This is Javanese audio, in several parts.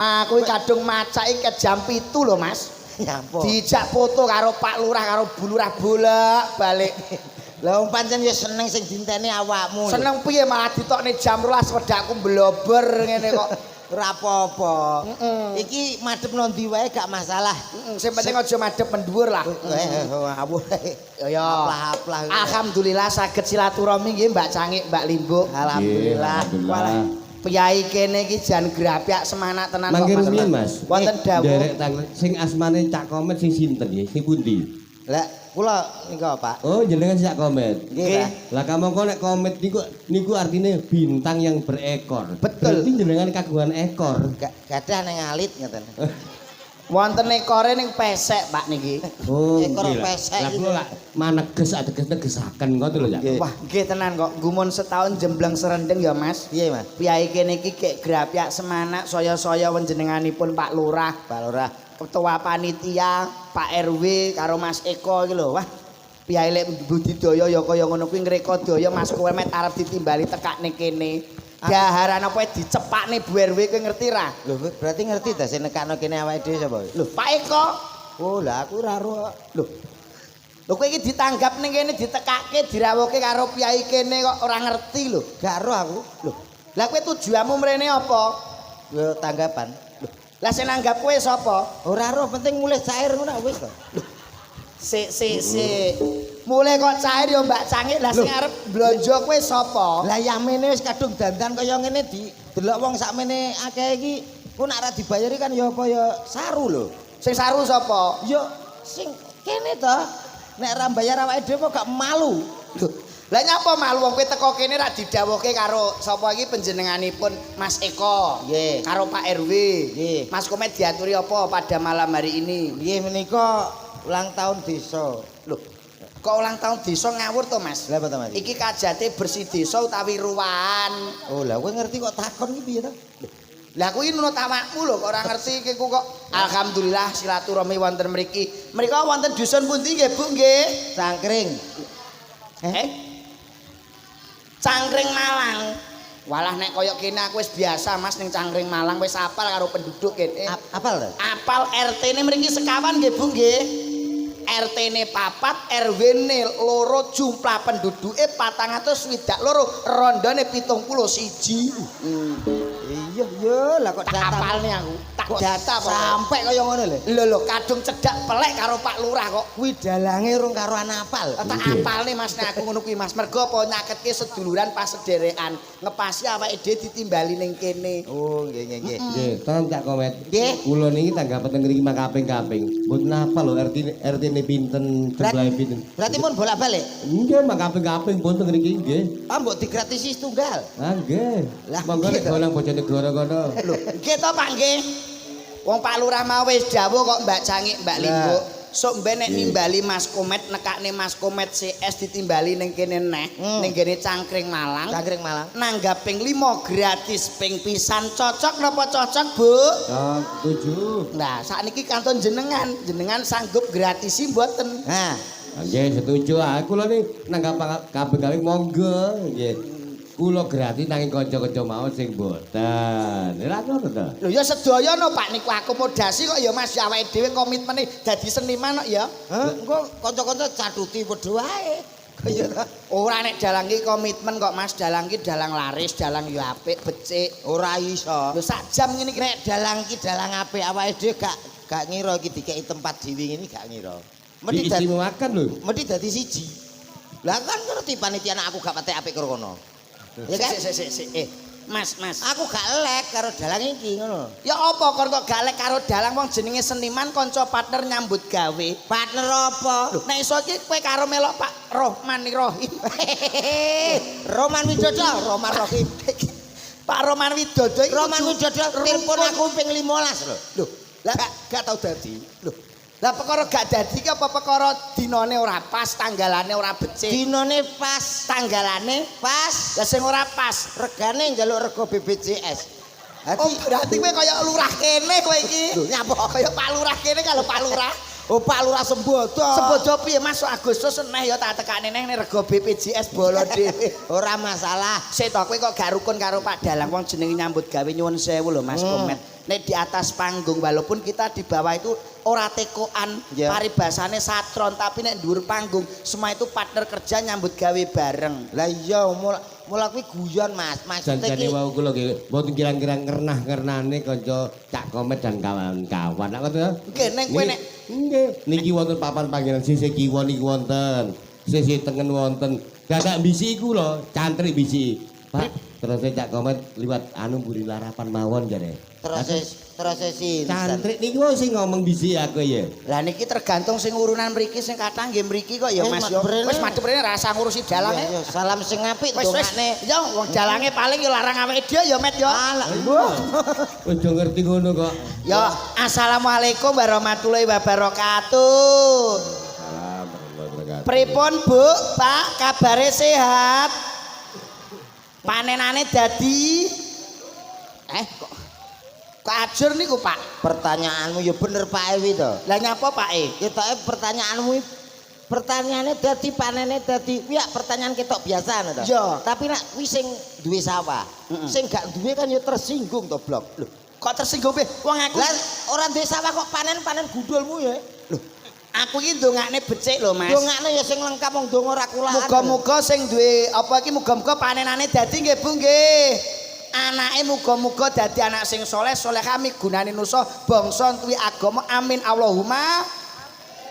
Aku kadung macaki ke jam 7 lho, Mas. Nyapa? Dijak foto karo Pak Lurah karo Bu Lurah bolak-balik. Lah wong pancen ya seneng sing dinteni awakmu. Seneng piye malah ditokne jam 12 wedakku mblober ngene kok. Ora apa-apa. Iki madhep nang ndi wae gak masalah. Sing penting aja madhep mendhuwur lah. Ngawur. Ya. Aplah-aplah. Alhamdulillah saged silaturahmi nggih Mbak Cangik, Mbak Limbo. Alhamdulillah. Walah piyai kene iki jan grapyak semangat tenan kok Mas. Mangke Mas. Wonten dawuh. Derek tanglet sing asmane Cak Komet sing sinten nggih? Sing pundi? Lah kula niku Pak. Oh, jenengan Cak Komet. Nggih. Lah kamangka nek komet niku artinya bintang yang berekor. Betul. Berarti jenengan kagungan ekor. Gadah nang alit ngoten. Wonten ekore ning pesek Pak niki. Oh, Ekor nggih lah. pesek Lah iki. kula lak maneges negesaken ngoten lho ya. Wah, nggih tenan kok. Gumun setahun jembleng serendeng ya, Mas. Piye, Mas? Piyai kene iki gek grapyak semangat saya-saya panjenenganipun Pak Lurah, Pak Lurah. Ketua Panitia, Pak RW karo Mas Eko iki lho. Wah, piyai lek budidaya ya kaya ngono kuwi ngreka daya Mas Komet arep ditimbali tekakne kene. Daharan apa dicepakne Bu RW kowe ngerti ra? Lho berarti ngerti ta sing nekakno kene awake dhewe sapa? Lho, Pak Eko. Oh, lah aku ora ro. Lho. Lho kowe iki ditanggap ning kene ditekake dirawuhke karo piyai kene kok ora ngerti lho. Gak ro aku. Lho. Lah kowe tujuanmu mrene apa? Yo tanggapan. Lah sing nanggap kowe sapa? Ora ro penting mulih cair ngono wis to. Sik. Mulai kok cair ya Mbak Cangik. Lah sing arep blonjo kowe sapa? Lah yamene wis kadung dandan kaya ngene delok wong sakmene akeh iki ku nek ora dibayari kan ya apa ya saru lho. Sing saru sapa? Yo sing kene to. Nek ora bayar awake dhewe kok gak malu. Lho, lah nyapa malu wong kowe teko kene ra didhawuhke karo sapa iki panjenenganipun Mas Eko. Nggih. Karo Pak RW. Nggih. Mas Komet diaturi apa pada malam hari ini? Nggih menika ulang tahun desa. Loh, kok ulang tahun desa ngawur to, Mas? Lah apa to, Mas? Iki kajate bersih desa utawi ruwahan. Oh, lah kowe ngerti kok takon iki piye to? Lah kuwi nurut awakmu lho kok ora ngerti iki kok. Alhamdulillah silaturahmi wonten mriki. Mrika wonten dusun pundi nggih, Bu nggih? Cangkring. Cangkring Malang. Walah nek kaya kene aku wis biasa Mas ning Cangkring Malang wis apal karo penduduk kene. Apal to? Apal RT-ne mriki sekawan nggih Bu nggih. RT-ne 4, RW-ne 2, jumlah penduduke 462, rondone 71. Iya, iya, lah kok Tak apalne aku. Tak data apa? Sampai kaya ngono lho. Lho kadung cedak pelek karo Pak Lurah kok. Kuwi dalange urung karo anapal. Tak apalne Mas nek aku ngono kuwi Mas. Mergo apa nyaketke seduluran pas sederekan. Ngepasi awake dhewe ditimbali ning kene. Oh, nggih nggih nggih. Nggih, tolong Cak Komet. Nggih. Kula niki tanggapan teng mriki kaping-kaping. Mboten hafal lho RT-ne pinten, jumlahe pinten. Berarti mun bolak-balik. Nggih, kaping-kaping pun teng mriki nggih. Ah mbok digratisi tunggal. Ah nggih. Lah, Monggo nek gitu. golang bojone kono. Lho, nggih to Pak nggih. Wong Pak Lurah mau wis dawuh kok Mbak Cangik, Mbak Limbo. Sok mben nek nimbali Mas Komet nekakne Mas Komet CS ditimbali ning kene neh, ning kene Cangkring Malang. Cangkring Malang. Nanggap ping 5 gratis ping pisan cocok napa cocok, Bu? Setuju. Nah, sakniki kantun jenengan sanggup gratisi mboten? Nah, Nggih, setuju. Kula niki nanggap kaping-kaping monggo nggih. Kula gratis nanging kanca-kanca mau sing mboten. Ora ngono to. Lho ya sedaya no Pak niku akomodasi kok ya Mas awake dhewe komitmene dadi seniman kok ya. engko kanca-kanca caduti padha wae. Kaya ta. Ora nek dalang iki komitmen kok Mas, dalang iki dalang laris, dalang ya apik, becik. Ora iso. Lho sak jam ngene iki Nek dalang ki dalang apik awake dhewe gak ngira iki dikeki tempat dhewe ngene gak ngira. Mesti dadi Diistimewakan lho. mesti dadi siji. Lah kan ngerti panitia anak aku gak patek apik karo kono. Ya kan? Sik. Mas. Aku gak elek karo dalang iki ngono. Ya apa kon kok galek karo dalang wong jenenge seniman kanca partner nyambut gawe. Partner apa? Nek iso iki kowe karo melok Pak Rohman Rohim. Roman Widodo, Roman Rohim. Pak Roman Widodo iki Roman Widodo telepon aku ping 15 lho. Lho, lah gak tau dadi. Lho. Lah perkara gak dadi ki apa perkara dinane ora pas, tanggalane ora becik. Dinane pas, Tanggalane pas, lah sing ora pas. regane njaluk rego BPJS. Oh, berarti kowe kaya lurah kene kowe iki. Lho, nyapa? Kaya Pak Lurah kene kalau Pak Lurah. Oh, Pak Lurah Sembodo. Sembodo piye Mas Agustus neh ya tak tekane neh rego BPJS bolo dhewe. Ora masalah. Sik to kowe kok gak rukun karo Pak Dalang wong jenenge nyambut gawe nyuwun sewu lho Mas Komet. nek di atas panggung walaupun kita di bawah itu ora tekoan Ya. paribasane satron tapi nek dhuwur panggung semua itu partner kerja nyambut gawe bareng. Lah iya mula kuwi guyon Mas. Maksudnya Janjane ki wau kula nggih mboten kira-kira ngernah-ngernane kanca Cak Komet dan kawan-kawan. Nek ngoten ya. Nggih nek kowe nek Nggih, niki wonten papan panggenan sisih kiwa niki wonten. Sisih tengen wonten. Gagak bisi iku lho, cantrik bisi. Pak, terus Cak Komet liwat anu mburi larapan mawon jare. terus sinten. Cantrik niki wau sing ngomong bisi aku ya. lah niki tergantung sing urunan mriki sing kathah nggih mriki kok ya Mas yo. madep rene. Wis madhep rene rasa ngurusi dalange. Iya, salam sing apik Wis dongakne. yo wong dalange paling yo larang awake dhewe yo Met yo. Alah, Wis do ngerti ngono kok. Yo assalamualaikum warahmatullahi wabarakatuh. Salam warahmatullahi wabarakatuh. Pripun Bu, Pak, kabare sehat? Panenane dadi kok ajur niku Pak? pertanyaanmu ya bener Pak Ewi to. Lah nyapa Pak E? Ketoke pertanyaanmu pertanyaane dadi panene dadi kuwi pertanyaan ketok biasa ngono to. Iya. Tapi nek kuwi sing duwe sawah, sing gak duwe kan ya tersinggung to, Blok. Lho, Kok tersinggung piye? Wong aku lah ora duwe sawah kok panen gundulmu ya. aku iki ndongakne becik lho Mas. Dongakne ya sing lengkap wong donga ora kulaan. Muga-muga sing duwe apa iki muga-muga panenane dadi nggih Bu nggih. Anake muga-muga dadi anak sing soleh kami gunane nusa bangsa duwe agama amin Allahumma.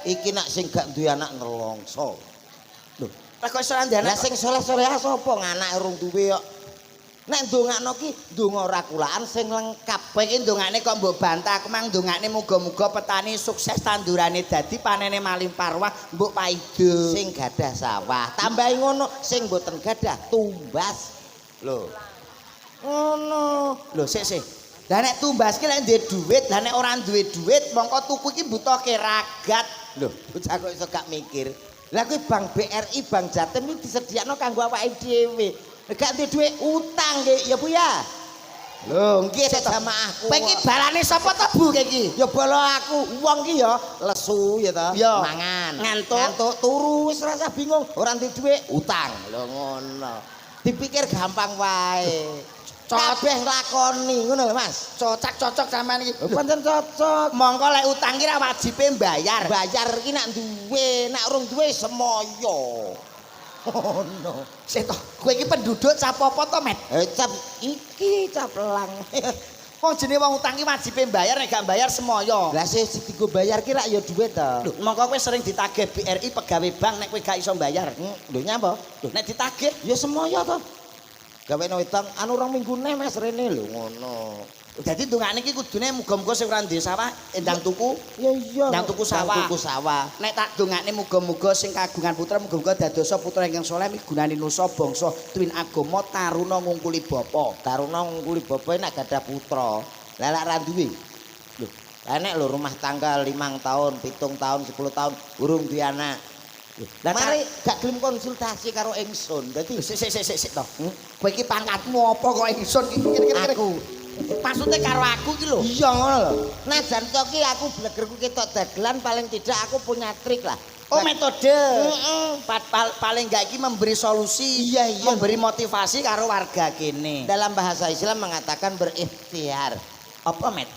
Iki nak sing gak duwe anak nelongso. Lah kok iso ndek Lah anak sing soleh-soleh sapa nganak urung duwe kok. Nek ndongakno ki ndonga ora kulaan sing lengkap. kowe iki ndongakne kok mbok bantah aku mang ndongakne muga-muga petani sukses tandurane dadi panene maling parwah mbok paido. Sing gadah sawah, tambahi ngono sing mboten gadah tumbas. Lho. Ngono. Lho sik. Lah nek tumbas ki lek duwe dhuwit, lah nek ora duwe dhuwit mongko tuku ki butuhke ragat. Lho, bocah kok iso gak mikir. Lah kuwi Bank BRI, Bank Jatim iki disediakno kanggo awake dhewe. Gak duwe dhuwit utang nggih ya Bu ya. Lho, nggih jamaahku. Kowe iki balane sapa to Bu iki? Ya bala aku, wong ki ya lesu ya to, Ya. mangan. Ngantuk. Turu wis rasa bingung, ora duwe dhuwit utang. Lho ngono. Dipikir gampang wae. Kabeh nglakoni ngono lho Mas. Cocok sampean iki. Pancen cocok. Mongko lek utang ki ra wajibe mbayar. Bayar iki nak duwe, nak urung duwe semoyo. Oh no. Sik to, kowe iki penduduk cap apa to, Met? Cap iki cap lang. Wong jenenge wong utang ki wajibe mbayar nek gak mbayar semoyo. Lah sing digo bayar ki rak ya duwe to. Lho, mongko kowe sering ditagih BRI pegawai bank nek kowe gak iso mbayar. Lho nyapa? Lho, nek ditagih Ya semoyo to. Gawe utang anu rong minggu neh Mas rene lho ngono. dadi ndongane iki kudune muga-muga sing ora duwe sawah endang tuku. Ya iya. Ndang tuku sawah. Tuku sawah. Nek tak dongakne muga-muga sing kagungan putra muga-muga dadosa putra ingkang saleh migunani nusa bangsa tuwin agama taruna ngungkuli bapa. Taruna ngungkuli bapak nek gadah putra. Lah lek ra duwe. Lho, nek lho rumah tangga 5 tahun, 7 tahun, 10 tahun urung duwe anak. Lah Mari gak gelem konsultasi karo ingsun. Dadi sik to. Kowe iki pangkatmu apa kok ingsun iki kira-kira aku maksudnya karo aku iki lho. iya ngono lho. Najan to ki aku blegerku ketok dagelan paling tidak aku punya trik lah. Oh metode. Paling gak iki memberi solusi, Iya, iya. memberi motivasi karo warga kene. Dalam bahasa Islam mengatakan berikhtiar. Apa Met?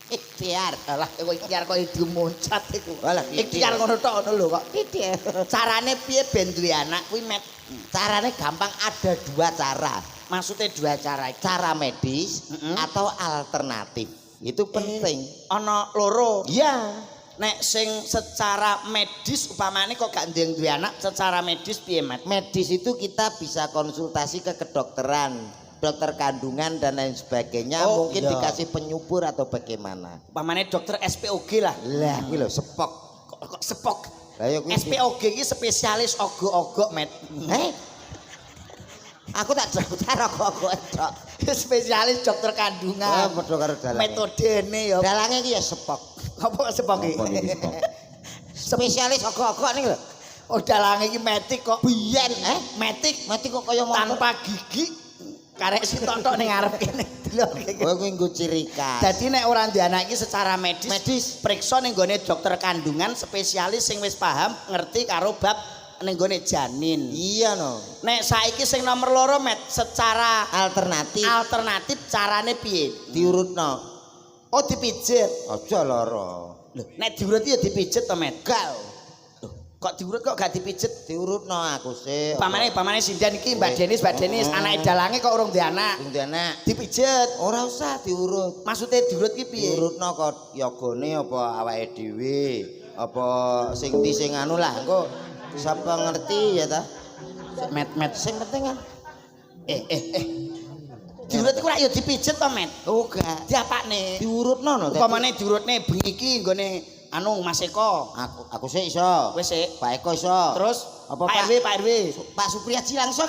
Ikhtiar. Alah kowe ikhtiar kok dimuncat iku. Walah, Ikhtiar ngono tok ngono lho kok. Ikhtiar. Carane piye ben duwe anak kuwi Met? Carane gampang, ada 2 cara. Maksudnya 2 cara. Cara medis atau alternatif. Itu penting. Ana loro. Iya. Nek sing secara medis upamane kok gak duwe anak secara medis piye Met? Medis itu kita bisa konsultasi ke kedokteran, dokter kandungan dan lain sebagainya. Oh, Mungkin iya. dikasih penyubur atau bagaimana. Upamane dokter SPOG lah. Lah, kuwi lho sepok. Kok sepok. Lah ya kuwi. SPOG iki spesialis ogo-ogo Met. Aku tak daftar kok tok. Spesialis dokter Oh, kandungan. padha karo dalange. Metodene ya. Dalange iki ya sepok. Apa sepok iki? Apa niki sepok? Spesialis ogok-ogok niku lho. Oh dalange iki metik kok. Biyen, Metik mati kok kaya motor. tanpa gigi. Karek sitok-tok ning ngarep kene. Delok iki. Oh, kuwi nggo ciri khas. Dadi nek ora duwe anak iki secara medis, Medis. periksa ning gone dokter kandungan spesialis sing wis paham ngerti karo bab ning gone janin. Iya no. Nek saiki sing nomor 2 Met secara Alternatif alternatif carane piye? diurutno. Oh dipijet. Aja lara. Lho, nek diurut ya dipijet to, Met. Gal. Loh, kok diurut kok gak dipijet? Diurutno aku sih. Pamane sindan iki Mbak Denis, anake dalange kok urung duwe anak. Sing anak. Dipijet. Ora usah diurut. Maksudnya diurut ki piye? Diurutno kok yogane apa awake dhewe, apa sing ndi sing anu lah engko sapa ngerti ya ta. Met Sing penting kan diurut iku lak ya dipijet to, Met. oh gak Diapakne? diurutno no. Upamane diurutne bengi iki nggone anu Mas Eko. Aku sih iso. Wis sik. Pak Eko iso. Terus apa Pak RW? Pak Supriyaji langsung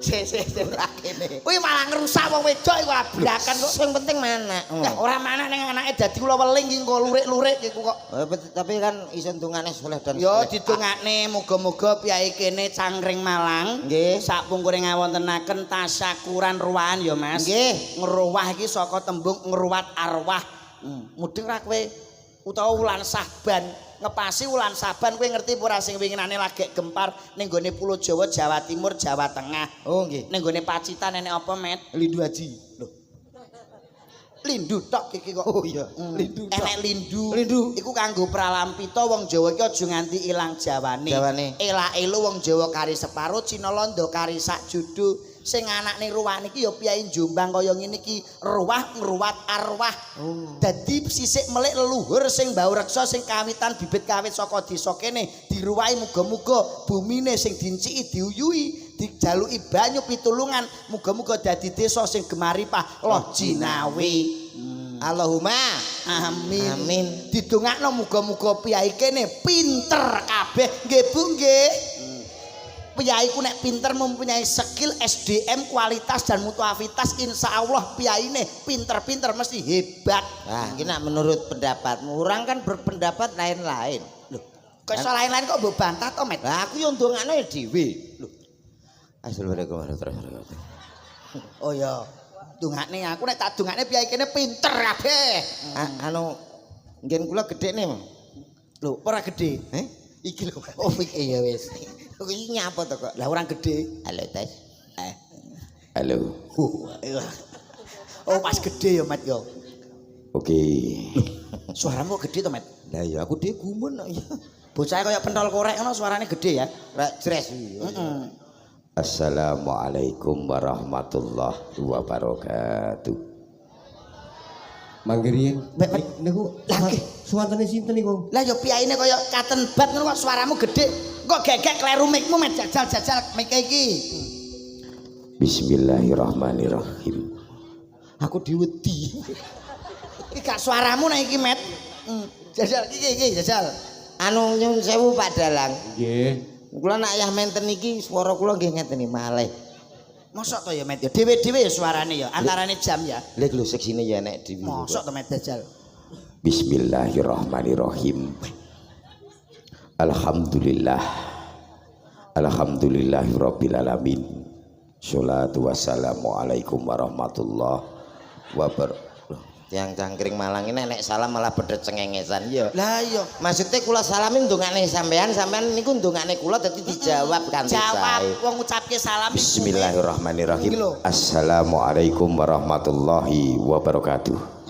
Sik rakene. Kuwi malah ngrusak wong wedok iku abrakan kok. Sing penting mana. Ya ora mana ning anake dadi kula weling iki engko lurik-lurik iku kok. Tapi kan iso ndungane soleh dan Yo didongakne muga-muga piyai kene Cangkring Malang nggih sak pungkure ngawontenaken tasyakuran ruwahan ya Mas. Nggih. Ngeruwah iki saka tembung ngruwat arwah. Mudeng ra kowe utawa wulan Saban ngepasi wulan Saban kowe ngerti ora sing winginane lagek gempar ning gone Pulo Jawa, Jawa Timur, Jawa Tengah. Oh nggih. Ning gone Pacitan enek apa, Met? Lindu Haji. Lho. Lindu tok iki kok. Oh iya, lindu tok. Enek lindu. Lindu. Iku kanggo pralampita wong Jawa iki aja nganti ilang Jawane. Elak-elu wong Jawa kari separo, Cina Londo kari sak judu. Sing anakne ruwah niki ya piyai Jombang kaya ngene iki, ruwah ngruwat arwah. Dadi sisik melik leluhur sing mbau reksa sing kawitan bibit kawit saka desa kene diruwahi muga-muga bumine sing dinciki diuyui, dijaluki banyu pitulungan, muga-muga dadi desa sing gemaripah loh jinawi. Allahumma Amin. Amin. Didongakno muga-muga piyai kene pinter kabeh nggih Bu nggih. Piyai ku nek pinter mempunyai skill SDM kualitas dan mutuavitas insya Allah piyaine pinter-pinter mesti hebat. Nah, ini nak menurut pendapatmu, orang kan berpendapat lain-lain. Loh, kok iso lain-lain kok mbok bantah to, Met? Lah aku yo ndongakno dhewe. Lho. Assalamualaikum warahmatullahi wabarakatuh. Oh ya, dongakne aku nek tak dongakne piyai kene pinter kabeh. Anu ngen kula gedhe ne. Lho, ora gede. Iki lho. Oh, iya wis. Iki nyapa to kok? Lah orang gede. Halo, Tes. Halo. Oh, pas gede ya, Met yo. Oke. Suaramu gede to, Met? Lah ya aku dhewe gumun ya. Bocah kaya pentol korek ngono suarane gede ya. Rek jres. Assalamualaikum warahmatullahi wabarakatuh. Manggriyen niku suwantene sinten niku? Lah ya piyaine kaya katen bat ngono kok suaramu gede. Kok gegek kleru mikmu Met jajal mik iki. Bismillahirrahmanirrahim. Aku diwedi. Iki gak suaramu nek iki Met. Jajal iki jajal. Anu nyun sewu Pak Dalang. Nggih. Kula nak yah menten iki swara kula nggih ngeten iki malih. Mosok to ya Met ya dhewe-dhewe ya suarane ya antarane jam ya. Lek lho seksine ya nek dhewe. Mosok to Met jajal. Bismillahirrahmanirrahim. Alhamdulillahirabbil alamin. Sholatu wassalamu alaikum warahmatullahi wabarakatuh. Yang Cangkring Malang ini nek salam malah bedet cengengesan ya. Lah iya. Maksudnya kula salamin ndongane sampean niku ndongane kula dadi dijawab kanthi sae. Jawab wong ngucapke salam. Bismillahirrahmanirrahim. Assalamualaikum warahmatullahi wabarakatuh.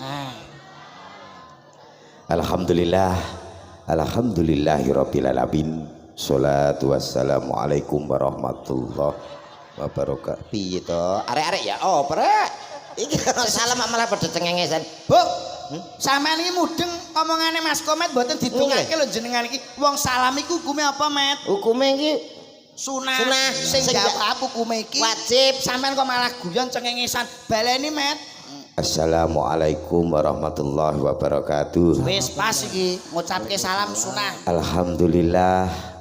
Alhamdulillahirabbil alamin. Sholatu wassalamu alaikum warahmatullahi wabarakatuh. Piye to? Arek-arek ya oprek. Iki salam malah pada cengengesan. Bu, sampean iki mudeng omongane Mas Komet mboten didongake lho jenengan iki. Wong salam iku hukume apa, Met? Hukume iki Sunah. Sing jawab hukume iki wajib. Sampean kok malah guyon cengengesan. Baleni, Met. Assalamualaikum warahmatullahi wabarakatuh. Wis pas iki ngucapke salam sunah.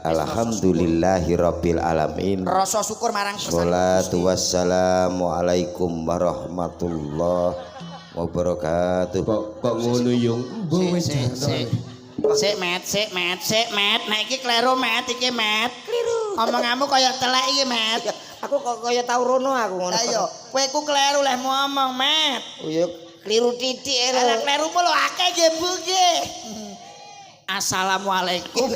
Alhamdulillahirabbil alamin. Rasa syukur marang Sholatu wassalamu alaikum warahmatullahi wabarakatuh. Kok ngono yung? Sik Met. Nek iki kleru Met iki Met. Kliru. Omonganmu kaya telek iki Met. Aku kok kaya tau rono aku ngono. Ayo, kowe ku kleru leh ngomong Met. Oh ya kliru titik Lah klerumu lho akeh nggih Bu nggih. Assalamualaikum.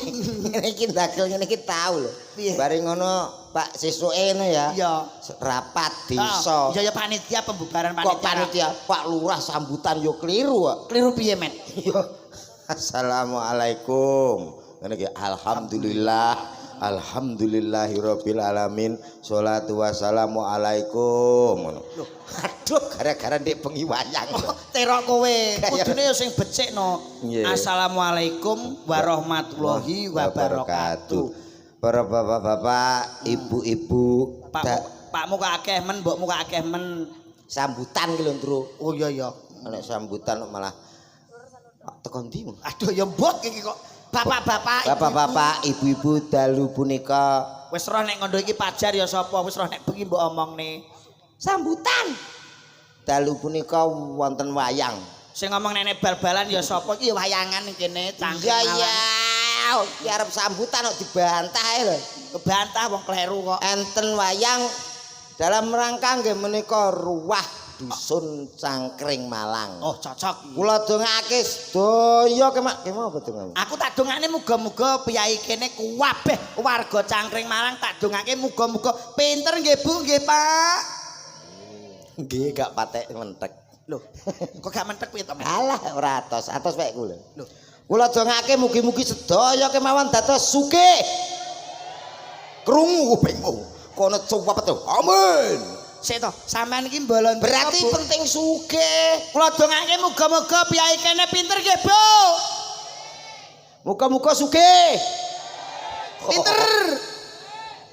Ngene iki ndagel ngene iki tau lho. Piye? Bareng ngono Pak Sesuke ngono ya. Iya. Rapat desa. Iya ya panitia pembubaran Kok panitia Pak Lurah sambutan yo kliru kok. Keliru piye, Met? Yo. Assalamualaikum. Ngene iki alhamdulillah. Alhamdulillahirabbil alamin. Sholatu wassalamu alaikum. Ngono. Aduh, gara-gara ndek bengi wayang. Terok kowe. Kudune ya sing becikno. Nggih. Assalamualaikum warahmatullahi wabarakatuh. Para bapak-bapak, ibu-ibu, Pakmu kok akeh men, mbokmu kok akeh men. sambutan ki lho, Tru. Oh iya ya. Nek sambutan kok malah tekan ndi? Aduh ya mbok iki kok. Bapak-bapak, Bapak-bapak, ibu-ibu dalu punika wis roh nek ngondo iki pajar ya sapa? Wis roh nek bengi mbok omongne. sambutan. Dalu punika wonten wayang. Sing ngomong nenek bal-balan ya sapa iki wayangan ning kene cangkem. Iya iya. Ki arep sambutan kok dibantah ae lho. Kebantah wong kleru kok. Enten wayang dalam rangka nggih menika ruwah dusun Cangkring Malang. Oh, cocok. Kula dongake sedaya kemak apa dongamu? Aku tak dongane muga-muga piyai kene kabeh warga Cangkring Malang tak dongake muga-muga pinter nggih Bu, nggih Pak. Nggih gak patek mentek. Loh, kok gak mentek piye to, Mas? Alah ora atos wae kula. Loh, Kula dongake mugi-mugi sedaya kemawon dados sugih. Krungu kupingmu. Kono cuwapet to. Amin. sik to, sampean iki mbolon Berarti Bu. penting sugih. Kula dongake muga-muga piyai kene pinter nggih Bu. Muga-muga sugih. Pinter.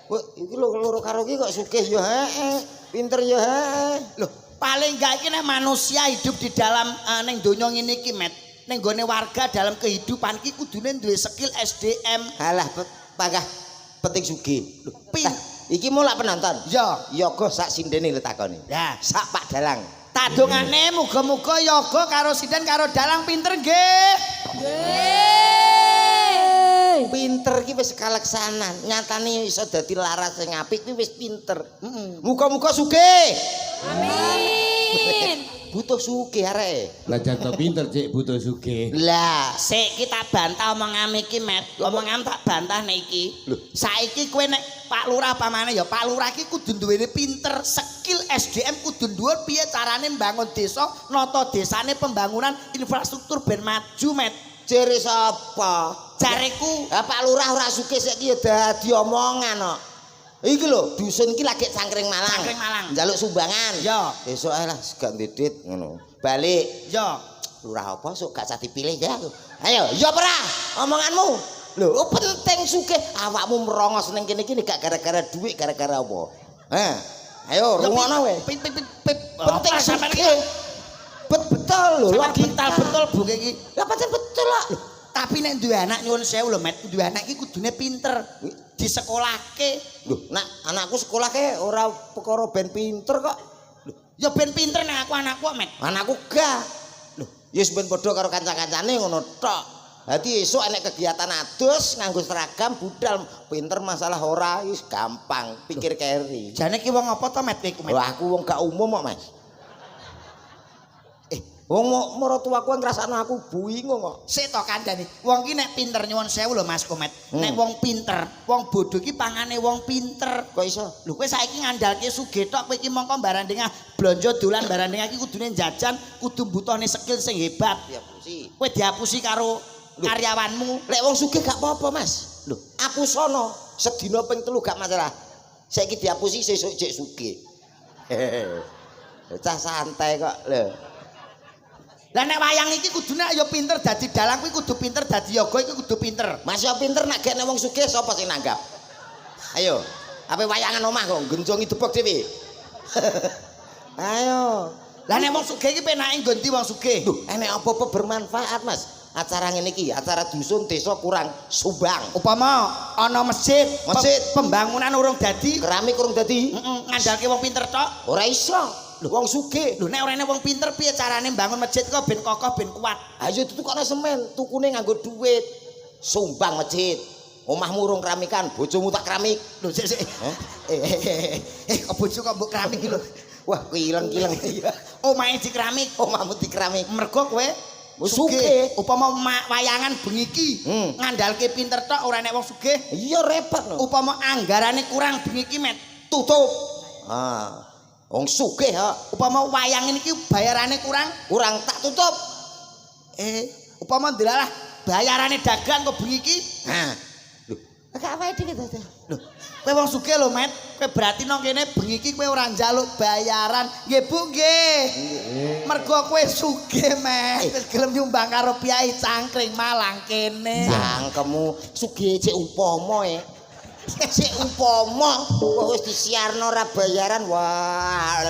Wah, iki loro karo iki kok sugih ya heeh. Pinter ya heeh. Loh, paling gak iki nek manusia hidup di dalam ning donya ngene iki, Met. Ning gone warga dalam kehidupan iki kudune duwe skill SDM. Halah pagah penting sugih. Loh, Pin. Iki mau lak penonton. Ya, Yoga sak sindene lho takoni. ya. Sak Pak Dalang. Tak dongane muga-muga yoga karo sinden karo dalang pinter nggih. Pinter iki wis kaleksanan. Nyatane iso dadi laras sing apik kuwi wis pinter. Heeh. Muga-muga sugih. Amin. Butuh sugih areke. Lah jangan pinter cek butuh sugih. Lah, Sik kita bantah omongane iki, Met. Omongan tak bantah nek iki. Lho. Saiki kowe nek Pak Lurah pamane ya, Pak Lurah iki kudu duwene pinter, skill SDM kudu dhuwur piye carane mbangun desa, nata desane pembangunan infrastruktur ben maju, Met. jere sapa? Jareku Lah Pak Lurah ora sugih saiki ya dadi omongan kok. Iki lho, dusun iki lagi Cangkring Malang. Cangkring Malang. Njaluk sumbangan. Ya. Besok ae lah gak ndidit ngono. Balik. ya Lurah apa sok gak usah dipilih ya. Ayo, ya ora omonganmu. Lho, penting sugih awakmu merongos ning kene-kene gak gara-gara duit, gara-gara apa? Ayo rungokno we. Pip. Penting sugih. Betul lho, Sampeyan digital betul Bu iki. lah pancen betul lah. Tapi nek duwe anak nyuwun sewu lho, Met. Duwe anak iki kudune pinter. Disekolahke. Lho, nak anakku sekolah ke ora perkara ben pinter kok. Ya ben pinter nek anakku, Met. Anakku gak. Lho, ya ben padha karo kanca-kancane ngono tok. Dadi esuk enek kegiatan adus nganggo seragam budal pinter masalah ora wis gampang pikir keri. Jane ki wong apa to, Met iku, Met? Wah, aku wong gak umum kok, Mas. Wong maratuaku ngrasakno aku bingung kok. Sik to kandhane. Wong ki nek pinter nyuwun sewu lho Mas Komet. Nek wong pinter, wong bodho ki pangane wong pinter. Kok iso? Lho kowe saiki ngandalke sugih tok kowe iki mongko barandengah blonjo dolan barandengah iki kudune jajan, kudu butuhne skill sing hebat. Diapusi. Kowe diapusi karo karyawanmu. Lek wong sugih gak apa-apa, Mas. Lho, aku sono sedina ping 3 gak masalah. Saiki diapusi sesuk jek sugih. Cah santai kok lho. Lah nek wayang iki kudune ya pinter dadi dalang kuwi kudu pinter dadi yoga iki kudu pinter. Mas yo pinter nak gek nek wong sugih sapa sing nanggap? Ayo, ape wayangan omah kok genjongi depok dhewe. Ayo. Lah nek wong sugih iki penake nggonti wong sugih. Duh, enek apa-apa bermanfaat, Mas. Acara ngene iki, acara dusun desa kurang sumbang. Upama ana masjid, pembangunan urung dadi, Keramik kurang dadi. ngandalke wong pinter tok. Ora iso. Lho wong sugih. Lho nek ora ana wong pinter piye carane mbangun masjid kok ben kokoh ben kuat. Ayo tutukane semen, tukune nganggo duit. Sumbang masjid. Omahmu urung keramikan, bojomu tak keramik. Lho sik. Kok bojo kok mbok keramik iki lho. Wah, kileng-kileng. Omahe di keramik, Omahmu di keramik. mergo kowe Sugih. Upama wayangan bengi iki ngandalke pinter tok ora nek wong sugih. Iya repot lho. Upama anggarane kurang bengi iki met Tutup. Ah. Wong sugih ha. upama wayang ini ki bayarane Kurang tak tutup. Upama ndelalah bayarane dagang kok bengi iki. Nah. Lho, gak wae dikit to. Lho, kowe wong sugih lho, Met. Kowe berarti nang kene bengi iki kowe ora njaluk bayaran. Nggih, Bu, nggih. Mergo kowe sugih, Met. Wis gelem nyumbang karo Piai Cangkring Malang kene. Cangkemmu sugih cek upama Cek upama kok wis disiarno ora bayaran wah.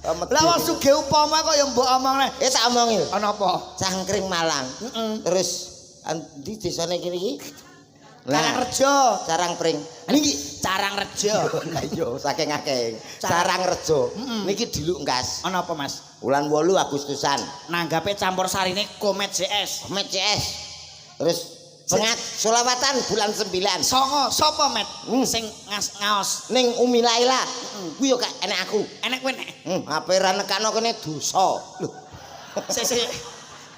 Lah wong sugih upama kok ya mbok omongne. Tak omongi. Ana apa? Cangkring Malang. Terus ndi desane kene iki? Carangrejo. Carangpring. Niki Carangrejo. Lah iya saking akeh. Carangrejo. Niki diluk ngas. Ana apa, Mas? Bulan 8 Agustusan. Nanggape campur sarine Komet CS. Met CS. Terus pengat solawatan bulan 9. Songo sapa, Met? Sing ngaos. Ning Umi Laila. Kuwi yo gak enek aku. Enek kowe nek. Ape ra nekano kene dosa. Lho.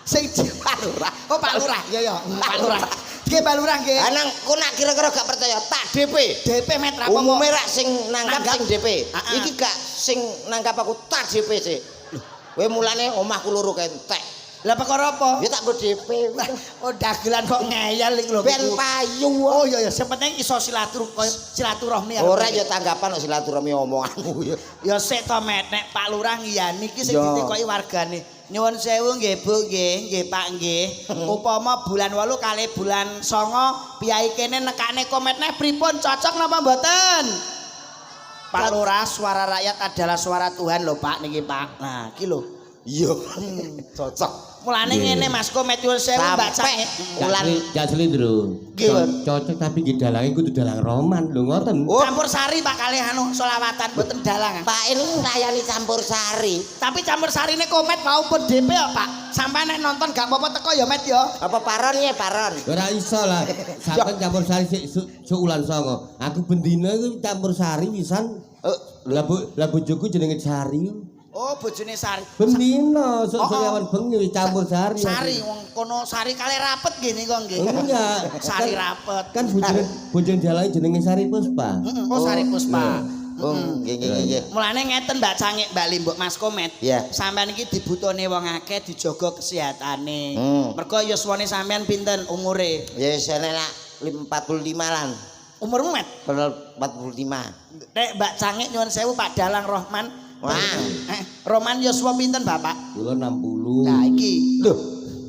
Sing Pak Lurah. Oh, Pak Lurah. Iya ya, Pak Lurah. Nggih, Pak Lurah nggih. Nang kok nak kira-kira gak percaya tak DP. DP Met ra apa-apa. Umume rak sing nanggap sing DP. Heeh. Iki gak sing nanggap aku tak DP sih. Kowe mulane omahku loro kentek. Lah perkara apa? Ya tak go DP. Oh, dagelan kok ngeyel iki lho. Ben payu. Oh iya ya, sing penting iso silaturahmi. Ora ya tanggapan kok silaturahmi omonganmu ya. Ya sik to, Met, nek Pak Lurah ngiyani iki sing Ya. ditekoki wargane. Nyuwun sewu nggih, Bu, nggih Pak nggih. Upama bulan 8 kali bulan 9 piyai kene nekane Komet neh pripun cocok napa mboten? Pak Lurah, suara rakyat adalah suara Tuhan lho, Pak niki, Pak. Nah, iki lho. Iya. Cocok. Mulane ngene Mas Komet nyuwun sewu Mbak Sampai Cangik. bulan Gak selindro. Nggih. Cocok tapi nggih dalange kudu dalang roman lho ngoten. Campur sari Pak kali anu selawatan mboten dalang. Pak ini nglayani campur sari. Tapi campur sarine Komet maupun DP ya, Pak. Sampai nek nonton gak apa-apa teko ya, Met ya. Apa paron ya paron? Ora iso lah. Sampai campur sari sik ulan 9. Aku bendina iku campur sari pisan. Lah bojoku jenenge Sari. Oh, bojone Sari. Bendina sok-sokan bengi campur sari. Sari wong kono Sari kali rapet nggih niku nggih. Enggak. Sari rapet. Kan bojone dalange jenenge Sari Puspa. Oh, Sari Puspa. Oh, nggih. Mulane ngeten Mbak Cangik, Mbak Limbuk Mas Komet. Iya. Sampeyan iki dibutone wong akeh dijaga kesehatane. Mergo yuswane sampeyan pinten umure? Ya sene nak 45 lan. Umurmu, Met? 45. Nek Mbak Cangik nyuwun sewu Pak Dalang Rohman. Wah. Roman yuswa pinten, Bapak? Kula 60. Nah, iki. Lho,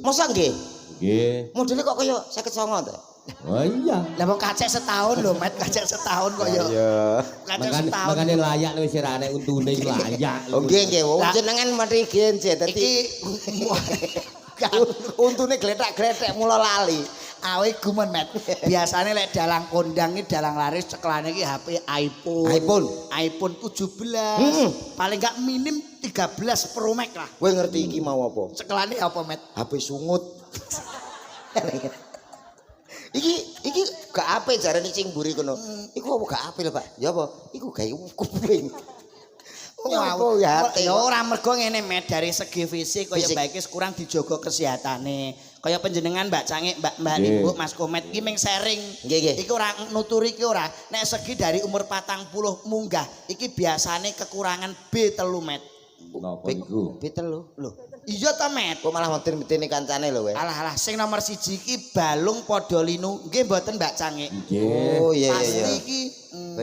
masa nggih? Nggih. Modele kok kaya 59 to? Oh iya. Lah wong kacek setahun lho, Met, kacek setahun kok ya. Iya. Kacek setahun. Makane layak wis ora nek untune iku layak. Oh nggih, wong Lah. jenengan mriki nggih dadi Iki untune gletak-gletek mula lali. awe gumen, Met. Biasane lek dalang kondang iki dalang laris ceklane iki HP iPhone. iPhone 17. Paling gak minim 13 Pro Max lah. Kowe ngerti iki mau apa? Ceklane apa, Met? HP sungut. Iki gak apik jarane sing mburi kono. Iku apa gak apik lho, Pak? Ya apa? Iku gawe kuping. Wow, ya ya ora mergo ngene Met dari segi fisik kaya Fisik. baik kurang dijaga kesehatane. Kaya panjenengan Mbak Cangik, Mbak Nggih. Limbuk, Mas Komet iki ming sharing. Nggih. Iki ora nuturi iki ora. Nek segi dari umur 40 munggah iki biasane kekurangan B3 Met. Napa niku? Pitel lho. Iya ta, Met? Kok malah meten-meteni kancane lho kowe. Alah sing nomor 1 iki balung padha linu. Nggih mboten Mbak Cangik. Nggih. Oh iya Pasti iya. iki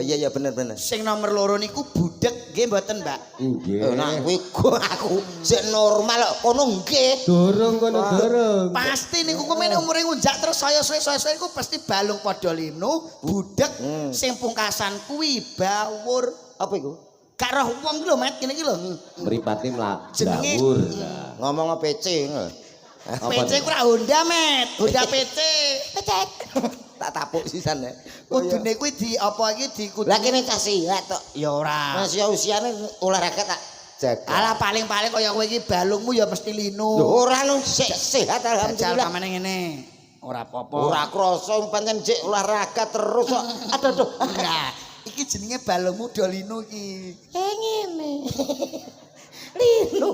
Iya bener. sing nomor 2 niku budek nggih mboten, Mbak. Nggih. Nah kuwi aku sik normal kok kono nggih. Dorong kono dorong. Pasti niku kumene umure ngunjak terus saya suwe iku pasti balung padha linu, budek sing pungkasan kuwi bawur. Apa iku? Gak roh wong lho, Met, kene iki lho. Mripate Jenenge- mlawur. Ngomong PC ngono. PC ku ora Honda, Met. Honda PC. Pecet. Tak tapuk sisan ya. Kudune kuwi di apa iki di kudu. Lah kene cah sihat tok. Ya ora. Masih usiane olahraga tak jaga. Alah paling-paling kaya kowe iki balungmu ya mesti linu. Lho ora nu sehat Jajal alhamdulillah. kamane ngene. Ora apa-apa. Ora krasa pancen jek olahraga terus kok. Aduh. Nah, iki jenenge balungmu do linu iki. Ngene. Linu.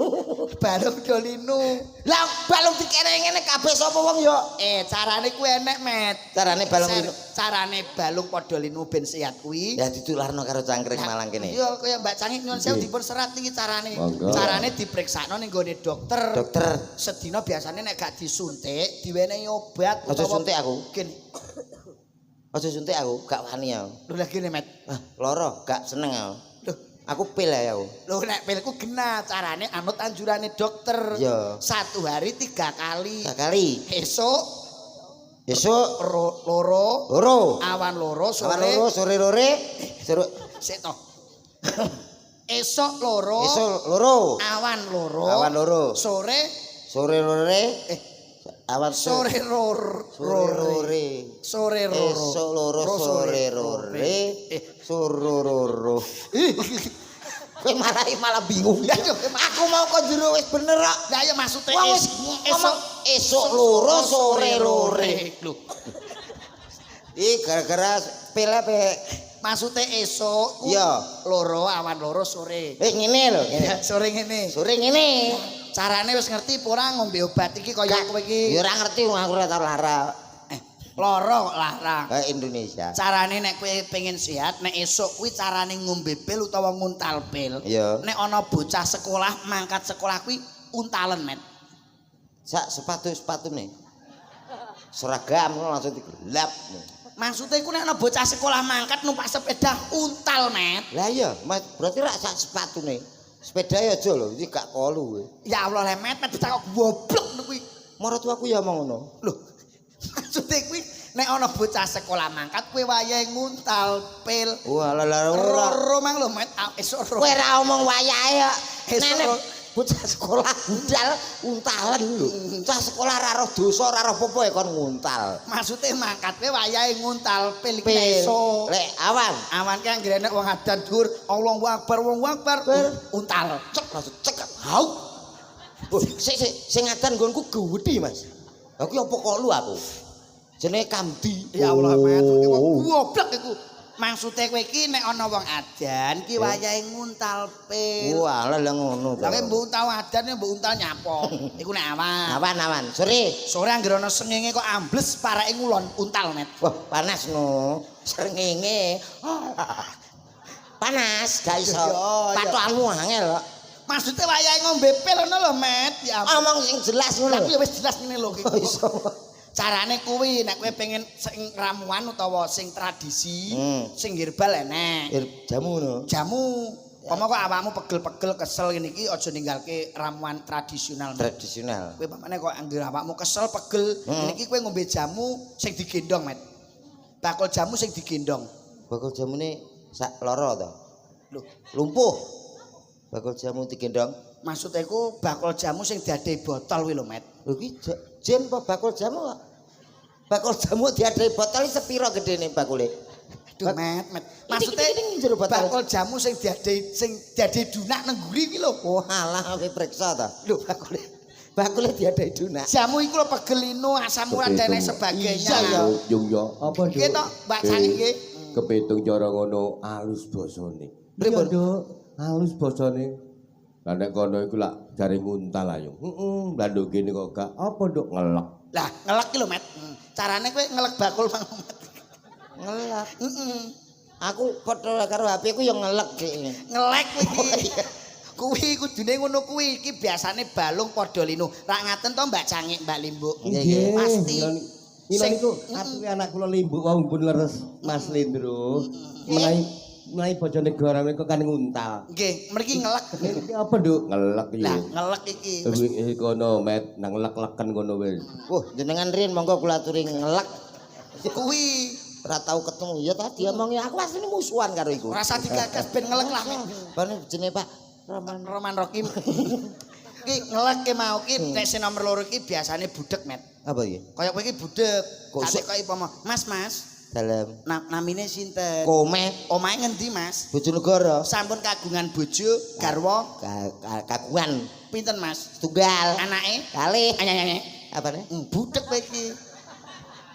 Balung do linu. Lah balung dikene ngene kabeh sapa wong ya? Carane kuwi enek, Met. Carane balung linu. Carane balung padha linu ben sehat kuwi. Ya ditularno karo cangkring Malang kene. Iya, kaya Mbak Cangik nyuwun sewu dipun serat iki carane. Monggo. Carane dipriksakno ning gone dokter. Dokter, Sedina biasane nek gak disuntik, diwenehi obat aja suntik aku. Gini. Aja suntik aku, gak wani aku. Lho lah gini, Met. Ah, loro, gak seneng aku. Lho, Aku pil ya aku. lho nek pilku genah carane anut anjurane dokter. Iya. 1 hari 3 kali. Sekali. Esuk Esuk loro, loro. awan loro, Awan sore. loro, sore lore. Sore Sik to. Esuk loro, esuk loro. awan loro. Awan loro. Sore Sore lore. Awan sore Sore lore. Sore loro. Esuk loro sore lore. Sore loro. Kowe malah bingung. Ya, yo, Aku mau kok jero wis bener kok. Lah ya maksude Wong wis ngomong esuk loro sore lore. Lho, Ih gara-gara pil pe. maksude esuk ku Iya. loro awan loro sore. Ngene lho, ngene. Ya, sore ngene. Sore ngene. Carane wis ngerti apa ora ngombe obat iki kaya kowe iki. Ya ora ngerti aku ora tau lara. Lara kok larang. Indonesia. Carane nek kowe pengen sehat, nek esuk kuwi carane ngombe pil utawa nguntal pil. Iya. Nek ana bocah sekolah mangkat sekolah kuwi untalen, Met. Sak sepatu-sepatune. Seragam langsung digelap. Maksudnya iku nek ana bocah sekolah mangkat numpak sepeda untal, Met. Lah iya, Mas, berarti rak sak sepatune. Sepeda ya aja lho, iki gak kolu kowe. Ya Allah, le Met dicakok goblok kuwi. Marang tuaku ya mau ngono. Lho. Maksudnya kuwi nek ana bocah sekolah mangkat kowe wayahe nguntal pil. Wah, lah ora. Roro mang lho, Met. Esuk ro. Kowe ora omong wayahe ya. Esuk Nenek ro. bocah sekolah budal untalan lho. Cah sekolah ora roh dosa, ora roh apa ya kon nguntal. Maksudnya mangkat kowe wayahe nguntal pil iki Pil. esuk. Lek awan. Awan ki anggere nek wong adan dhuwur, Allahu Akbar, Allahu Akbar, untal. Cek langsung cek. Hau. Sing ngadan nggonku gewedhi, Mas. Aku apa kok lu aku? Jenenge Kamdi. Ya Allah, Met, iki wong goblok iku. Maksude kowe iki nek ana wong adan ki wayahe nguntal pil. Wah, lah ngono to. Lah kowe mbok untal adan mbok untal nyapo. Iku nek awan. Awan. Sore. Sore anggere ana srengenge kok ambles parake ngulon untal, Met. Wah, panas no. Srengenge. Panas, gak iso. Iya. Patokanmu angel kok. Maksudnya wayahe ngombe pil ngono lho, Met. Ya ampun. Omong sing jelas ngono. Lah kuwi wis jelas ngene lho iki. Kok iso. Carane kuwi nek kowe pengen sing ramuan utawa sing tradisi, sing herbal enek. Jamu ngono. Jamu. Pomo kok awakmu pegel-pegel kesel ngene iki aja ninggalke ramuan tradisional. Tradisional. Kowe pamane kok anggere awakmu kesel pegel, ngene iki kowe ngombe jamu sing digendong, Met. Bakul jamu sing digendong. Bakul jamune sak loro to. Lho, Lumpuh. Bakul jamu digendong. maksudnya iku bakul jamu sing diadai botol kuwi lho, Met. Lho iki jen apa bakul jamu kok? Bakul jamu diadai botol iki sepiro gedene bakule? Duh, Met. Maksudnya ini jero botol. bakul jamu sing diadai dunak nang guri ki lho. Oh, alah kowe periksa ta. Lho, Bakule diadai dunak. jamu iku lho pegelino, asam urat dan lain sebagainya. Iya, Yung yo. Apa, Duk? Nggih to, Mbak Cani nggih. Kepitung cara ngono alus basane. Pripun? Iya, Duk. Alus basane. Lah nek kono iku lak jare nguntal ayo. Heeh, lah nduk kene kok gak apa Duk ngelek. Lah, ngelek ki lho, Met. Carane kowe ngelek bakul mang. Ngelak. Heeh. Aku padha karo HP ku yo ngelek iki. Ngelek kowe iki. Kuwi kudune ngono kuwi. Iki biasane balung padha linu. Rak ngaten to Mbak Cangik, Mbak Limbuk. Nggih. Pasti. Ini Sing- niku atuke anak kula limbuk wong pun leres Mas Lindro. Mulai bojone gorane kok kan nguntal. Nggih, mriki ngelek. Iki apa Duk? Ngelek iki. Lah, ngelek iki. Kono met nang lek-leken kono wis. Wah, jenengan Rin monggo kula aturi ngelek. Kuwi Ora tau ketemu. Ya tadi omongi aku asline musuhan karo iku. rasa digagas ben ngelek lah. Met. Bane jenenge Pak Roman. Roman Rokim. Ki ngelek ki mau ki nek sing nomor loro ki biasane budek, Met. Apa iki? Kaya kowe iki budek. Kok Tapi iso- kaya upama, Mas, Dalam namine sinten? Komet Omahe ngendi, Mas? Bojonegoro. Sampun kagungan bojo, garwa, Kagungan pinten, Mas? tunggal. Anake? Kalih. Anyanyane. Apa nih? Budek kowe iki.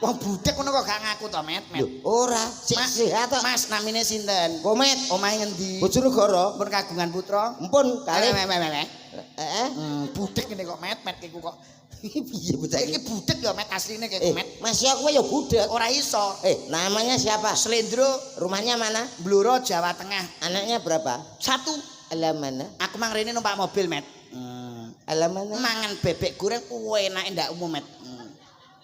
Wong budek ngono kok gak ngaku to, Met. Lho, ora, sik Mas, sehat kok. Mas, namine sinten? Komet, Omahe ngendi? Bojonegoro. Pun kagungan putra. Empun kali. Heeh. Budek ngene kok, Met iku kok. Piye bocah Iki iki? budek ya, Met, asline kek, Met. Mas ya kowe ya budek. Ora iso. Namanya siapa? Slendro, Rumahnya mana? Bluro, Jawa Tengah. Anaknya berapa? 1. Alam mana? Aku mang rene numpak mobil, Met. Alam mana? Mangan bebek goreng kuwi enake ndak umum, Met.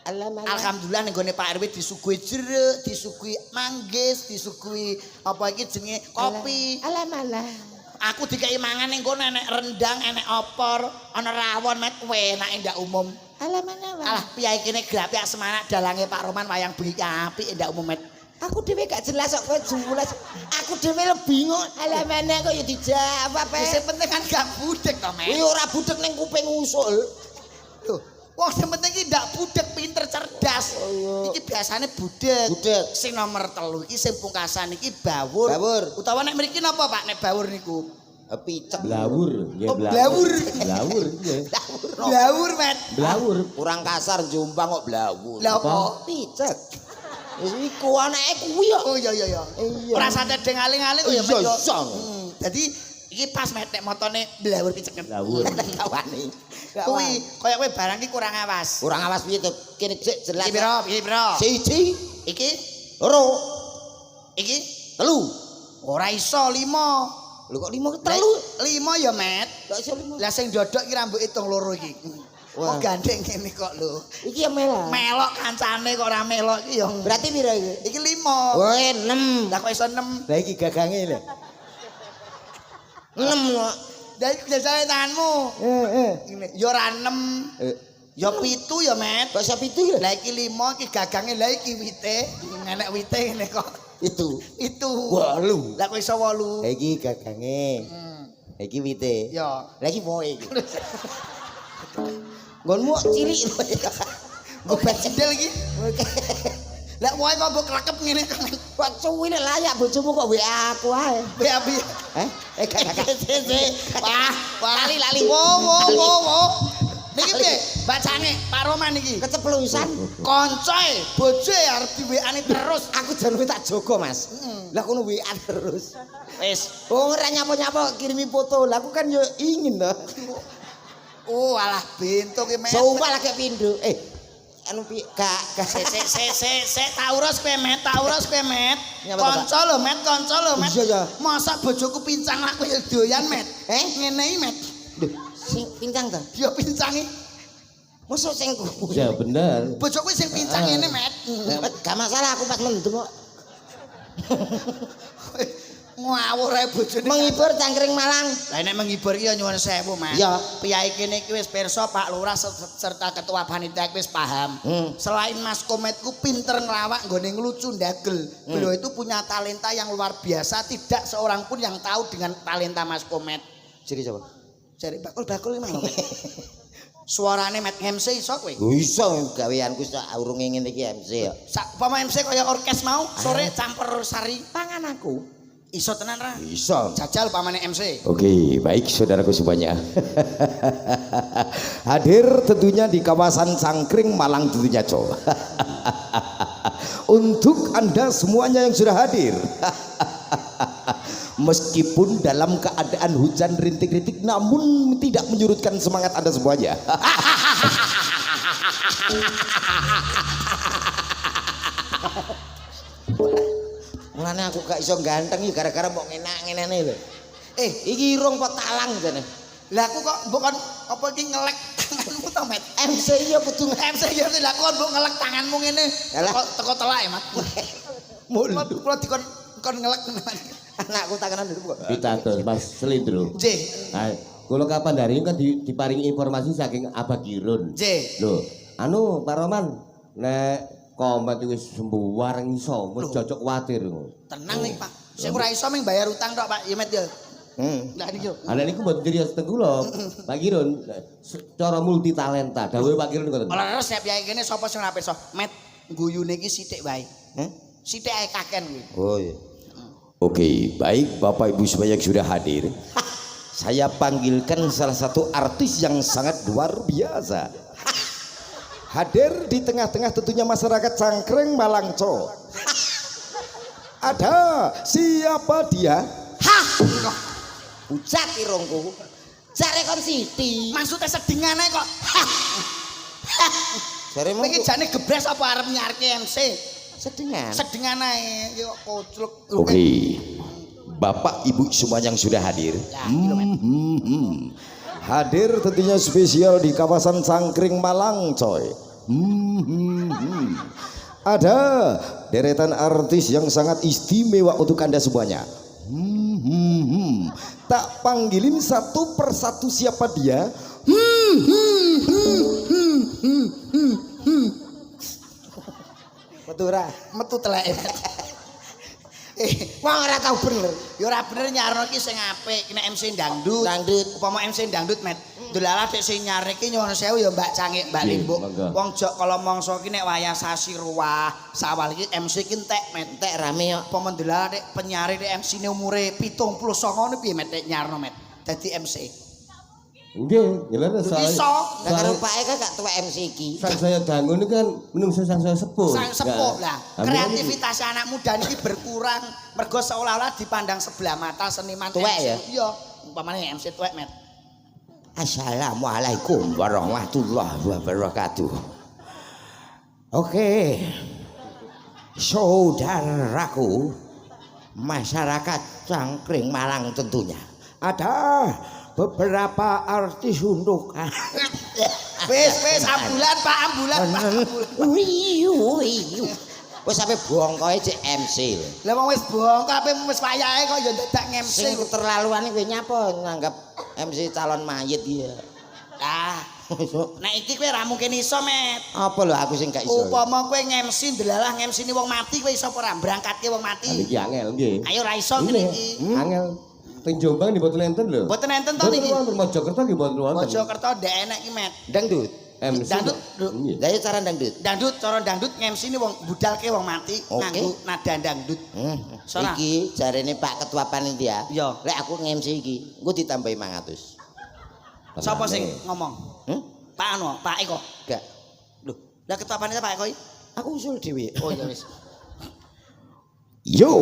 Alam mana? Alhamdulillah ning gone Pak RW disuguhi jeruk, disuguhi manggis, disuguhi apa iki jenenge kopi. Alam mana? Aku dikei mangan ning kono enek rendang, enek opor, ana rawon, Met. Kuwi enake ndak umum. Alam mana? Alah piyai kene grapi semangat dalange Pak Roman wayang bengi apik ndak umum, Met. Aku dhewe gak jelas kok kowe jelas. Aku dhewe le bingung. Alam mana kok ya dijawab Sing penting kan gak budek to, Met. Kuwi ora budek ning kuping usul. Lho, wong sing penting iki ndak budek, pinter cerdas. Iki biasane budek. Budek. Sing nomor 3 iki sing pungkasan iki bawur. Bawur. Utawa nek mriki napa, Pak, nek bawur niku? Picek. Blawur, nggih Oh, blawur. Blawur nggih. Blawur, Met. Blawur. Kurang kasar Jombang kok blawur. Lah apa? Picek. Wis iku anake kuwi kok. Oh iya iya iya. Iya. Ora sate deng aling-aling ya, Iya, Met. yo. iso. Dadi iki pas Met nek motone blawur picek. Blawur. Kawane. Kuwi kaya kowe barang iki kurang awas. Kurang awas piye to? Kene cek jelas. Iki piro? Iki piro? Siji, Iki loro, iki telu. ora iso 5. Lho kok 5 telu? 5 ya, Met. Gak iso 5. Lah sing dodok iki rambut hitung loro iki. Wah. Kok gandeng ngene kok lho. Iki ya melah. Melok kancane kok ora melok iki ya. Berarti piro iki? Iki 5. Woe 6. Lah kok iso 6? Lah iki gagange lho. 6 kok. Lah iki jajane tanganmu. Ngene, ya ora 6. Ya 7 ya, Met. Kok iso 7 lho? Lah iki 5 iki gagange, lah iki wite. Enek wite ngene kok. Itu. 8. Lah kok iso 8? Lah iki gagange. Lah iki wite. Ya. Lah iki woe iki. Nggonmu cilik lho. Obat cendel iki. Lah woe kok mbok krekep ngene kok. Kok cuwi nek layak bojomu kok WA aku ae. Be-be. Gak. Wah, lali. Wo. Niki piye? Bacane Pak Roman iki. Keceplusan. Koncoe, bojoe arep di WA-ne terus. Aku jan tak jaga, Mas. Lah kono WA terus. Wis. Oh, ora nyapa-nyapa kirimi foto. Lah aku kan yo ingin to. Oh, alah bento ki, Met. Sumpah lagi pindho. Anu piye? Gak. Sik taurus kowe, Met. Nyapa to, Pak? Kanca lho, Met. Iya, ya. Masa bojoku pincang aku ya doyan, Met. Ngene iki, Met. Duh, sing pincang ta? Ya pincangi. Mosok sing kuwi. Ya bener. Bojoku sing pincang ngene, Met. Gak masalah aku pas mendung kok. Ngawur ae bojone. Menghibur cangkring Malang. Lah nek menghibur iki ya nyuwun sewu, Mas. Iya. Piyai kene iki wis pirsa Pak Lurah serta ketua panitia wis paham. Selain Mas Kometku pinter ngelawak nggone nglucu ndagel. Beliau itu punya talenta yang luar biasa, tidak seorang pun yang tahu dengan talenta Mas Komet. Jadi coba. Jari bakul-bakul iki mang. Suarane Met MC iso kowe. Lho iso gaweanku sak urung ngene iki MC ya. Sak upama MC kaya orkes mau, sore campur sari Pangan aku. iso tenan ra? Iso. Jajal pamane MC. Oke, baik saudaraku semuanya. Hadir tentunya di kawasan Cangkring Malang tentunya, Co. Untuk Anda semuanya yang sudah hadir. Meskipun dalam keadaan hujan rintik-rintik namun tidak menyurutkan semangat Anda semuanya. Mulane aku gak iso ganteng iki gara-gara mbok ngenak-ngenene lho. Iki irung apa talang jane. Lah aku kok bukan apa iki ngelek tanganmu to, Met? MC ya kudu MC ya lah kok mbok ngelek tanganmu ngene. Teko telak ya, Mat. Mul. Kula dikon ngelek tenan. Anakku tanganan dulu kok. Pitados Mas Slendro. Nggih. Nah, kula kapan dari ini kan diparingi informasi saking Abah Kirun. Nggih. Lho, anu Pak Roman, nek Komet wis sembuh wareng iso, wis cocok kuwatir. Tenang nih, Pak. Sing ora iso ming bayar utang tok, Pak. Ya, Met ya. Lah niki lho. Ana niku mboten diri seteng kula. Pak Kirun cara multi talenta. Dawuhe Pak Kirun ngoten. Ora terus nek piye kene sapa sing ora pirsa? Met guyune iki sithik wae. Sithik ae kaken kuwi. Oh iya. Oke, baik Bapak Ibu semuanya yang sudah hadir. Saya panggilkan salah satu artis yang sangat luar biasa. Hadir di tengah-tengah tentunya masyarakat Cangkring Malangco. Ada siapa dia? Hah. Bujat irungku. Jare kon Siti. Maksudnya sedingane kok. Jaremu Iki jane gebres apa arep nyarke MC? sedengan. Sedengan ae iki kok kocluk. Oke. Bapak Ibu semua yang sudah hadir. Hadir tentunya spesial di kawasan Cangkring Malang coy. Ada deretan artis yang sangat istimewa untuk Anda semuanya. Tak panggilin satu persatu siapa dia. Metu teleke. Wong ora tau bener. Ya ora bener nyarno iki sing apik, nek MC dangdut. Dangdut. Upama MC dangdut, Met. Dolalah dek sing nyarne iki nyuwun sewu ya Mbak Cangik, Mbak Limbuk. Wong jok kala mangsa iki nek wayah sasi ruwah, sawal iki MC ki entek, Met. Entek rame kok. Upama dolalah nek penyari nek MC-ne umure 79 ngono piye, Met, nek nyarno, Met. Dadi MC. Nggih, jelas saya. Iso. Lah karo Pak Eka gak tuwek MC iki. Sang saya dangun ini kan menungso sang saya sepuh. Sang sepuh lah. Nah, Kreativitas anak muda ini berkurang mergo seolah-olah dipandang sebelah mata seniman Tuwek MC. ya? Iya, umpamane MC tuwek, Met. Assalamualaikum warahmatullahi wabarakatuh. Oke. Saudaraku masyarakat Cangkring Malang tentunya. Ada beberapa artis untuk Wis ambulan, Pak, ambulan, Pak. Wis sampe bongkoe cek MC. Lah wong wis bongko ape wis wayahe kok ya dadak nge-MC. Sing keterlaluan kowe nyapa nganggap MC calon mayit dia. Ah, nek iki kowe ra mungkin iso, Met. Apa lho aku sing gak iso. Upama kowe nge-MC ndelalah nge-MC-ni wong mati kowe iso apa ora berangkatke wong mati? Iki angel nggih. Ayo ra iso ngene iki. Angel. Teng Jombang di Boten enten lho. Mboten enten to niki. Boten Mojokerto nggih boten wonten. Mojokerto ndek enek iki, Met. Dangdut. MC. Dangdut. Nggih. Lah ya cara dangdut. Dangdut, cara dangdut nge-MC ni wong budalke wong mati Oke. nganggo nada dangdut. Sora. Iki jarene Pak Ketua Panitia. Iya. Lek aku nge-MC iki, engko ditambahi 500. Sapa sing ngomong? Hmm? Pak anu, Pak Eko. Gak. Lho, lah ketua panitia Pak Eko iki? Aku usul dhewe. Oh ya wis. Yo.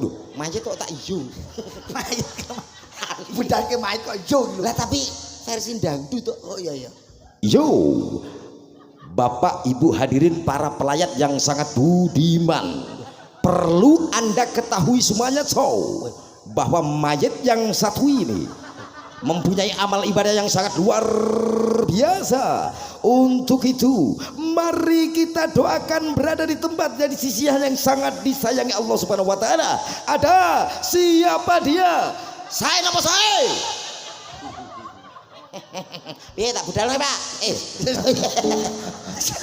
Lho, mayit kok tak iyo. Mayit. Budalke mayit kok yo lho. Lah tapi versi dangdut kok. Oh iya iya. Yo. Bapak Ibu hadirin para pelayat yang sangat budiman. Perlu Anda ketahui semuanya cow, bahwa mayit yang satu ini mempunyai amal ibadah yang sangat luar biasa. Untuk itu mari kita doakan berada di tempat di sisi yang sangat disayangi Allah Subhanahu wa taala. Ada siapa dia? Saya napa saya? Piye tak budal Pak?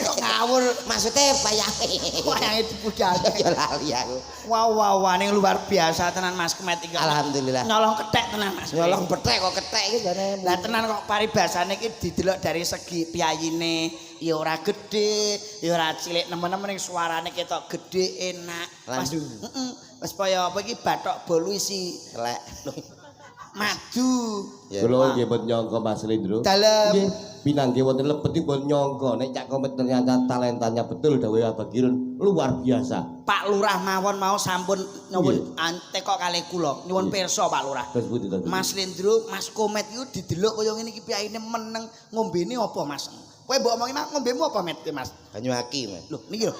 Kok ngawur Maksudnya bayange. wayange dibudalke. Ya lali aku. Wow, ning luar biasa tenan Mas Kemet iki. Alhamdulillah. Nyolong kethek tenan Mas. Nyolong petek kok ketek iki jane. Lah tenan kok paribasane iki didelok dari segi piyayine ya ora gedhe, ya ora cilik nemen-nemen ning suarane ketok gedhe enak. Landu. Heeh. Wis kaya apa iki bathok bolu isi Kelek. madu. Ya. Kula nggih boten nyangka Mas Lindro. Dalem. Nggih, pinanggih wonten lebet iki boten nyangka nek Cak Komet ternyata talentanya betul dawuh Abagirun luar biasa. Pak Lurah mawon mau sampun nyuwun teko kalih kula. Nyuwun pirsa Pak Lurah. Terus pundi to? Mas Lindro, Mas Komet iku didelok kaya ngene iki piyayine meneng ngombene apa Mas? Kowe mbok omongi Mas ngombemu apa Met Mas? Banyu aki, Mas. Lho niki lho.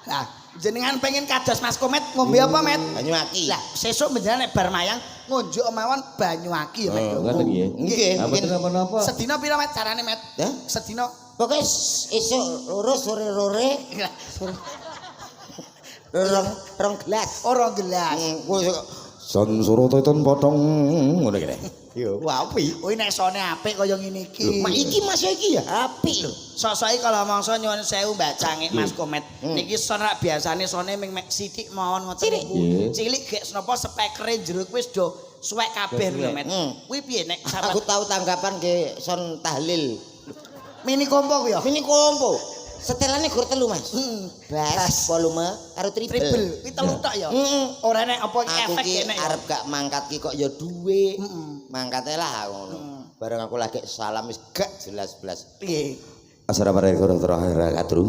Lah, jenengan pengen kados Mas Komet ngombe apa Met? Banyu aki. Lah, sesuk menjenengan nek bar mayang ngunjuk mawon banyu aki ya Met. Ngoten nggih. Nggih, Mungkin mungkin napa-napa. Sedina pira Met carane Met? Hah? Sedina. Pokoke esuk loro sore-sore rong gelas. Ora gelas. San Surototon potong ngono kene. Yo. Wah, api. Kuwi nek sone apik kaya ngene iki. Mak iki Mas iki ya apik lho. Sosoke kalau mangsa nyuwun sewu Mbak Cangik Mas Komet. Niki son rak biasane sone ming mek sithik mawon ngoten niku. Cilik gek napa spekere jero wis do suwek kabeh lho Met. Kuwi piye nek Aku tahu tanggapan ke son tahlil. mini kompo kuwi ya? Ini kompo. Setelane gur telu Mas. Bass volume karo triple. Triple. Kuwi telu tok ya. Ora nek apa Aku efek ki kene ya. arep gak mangkat ki kok ya duwe. Mangkate lah ngono. Bareng aku lagi salam wis gak jelas-jelas. Piye? Assalamualaikum warahmatullahi wabarakatuh.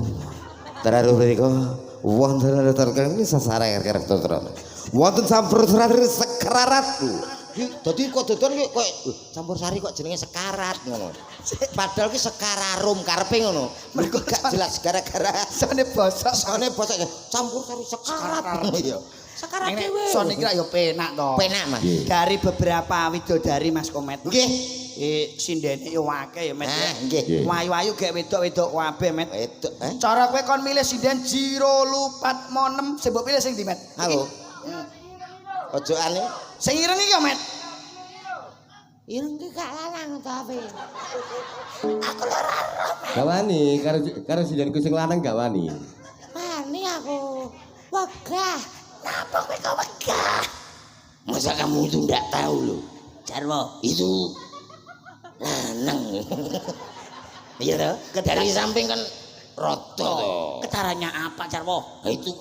Terakhir mereka wonten terkene sasare kerek wonten sampur sari sekarat. Dadi kok dodon kok campur sari kok jenenge sekarat ngono. Padahal ki sekararum karepe ngono. Mergo gak jelas gara-gara Sone bosok. campur sari sekarat. Iya. Sekarat dhewe. Sone iki ya penak to. Penak, Mas. Dari beberapa widodari Mas Komet. Nggih. Sindene yo akeh ya Met. Nggih. Wayu-wayu gek wedok-wedok kabeh Met. Wedok, Cara kowe kon milih sinden Jiro Lupat Monem, sing mbok pilih sing ndi Met? Aku. Ojokane Sing ireng iki ya Met. ireng ki gak lanang to ape. Gak wani, karo sidanku sing lanang gak wani. Wani aku. Wegah. Napa kowe kok wegah? Masa kamu itu ndak tahu loh. Jarwo, itu lanang. Iya toh? Dari samping kan roto. Ketaranya apa Jarwo? Itu.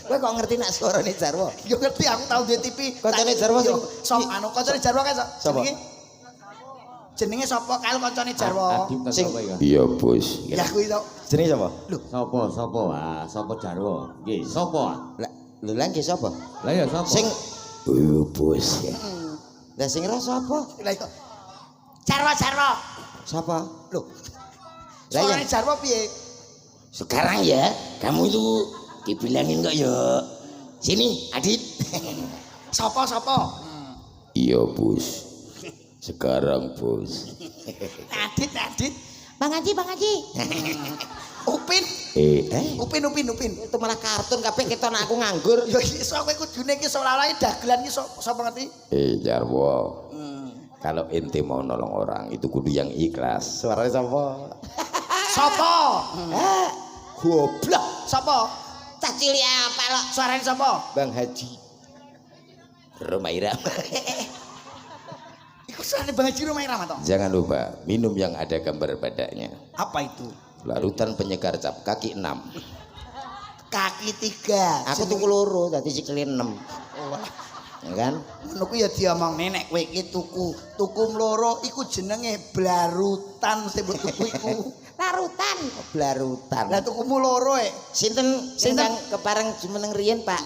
Kowe kok ngerti nak suarane Jarwo? Yo ngerti aku tau di TV. Koncone Jarwo sing sop anu koncone Jarwo kae Sapa? Jenenge sapa kae koncone Jarwo? Adip ta Sing- sapa ya? Iya, Bos. Ya kuwi to. Jenenge sapa? Sapa? Sapa Jarwo? Nggih, sapa? Lah, lho lah nggih sapa? Lah ya sapa? Sing Bos. Lah sing ora sapa? Lah iku. Jarwo. Sapa? Loh. Lah ya. Suarane Jarwo piye? Sekarang ya, kamu itu dibilangin kok ya. Sini, Adit. Sapa? Iya, Bos. Sekarang, Bos. Adit. Bang Haji. Upin. Upin. Itu malah kartun kabeh keton aku nganggur. Yo iso kowe kudune iki seolah-olah dagelan iki sapa ngerti? Jarwo. Kalau ente mau nolong orang itu kudu yang ikhlas. Suaranya sapa? Sapa? Goblok. Sapa? Cah cilik apa lo? Suarane sapa? Bang Haji. Romaira. Iku suarane Bang Haji Rumah Irama to. Jangan lupa minum yang ada gambar badannya. Apa itu? Larutan penyegar cap kaki 6. Kaki 3. Aku tuku loro dadi sikile 6. Ya kan? Ngono ku ya diomong nenek kowe iki tuku mloro iku jenenge blarutan sing mbok tuku iku. Larutan. Blarutan. Lah tukumu loro Sinten Sinten? kepareng jumeneng riyen, Pak?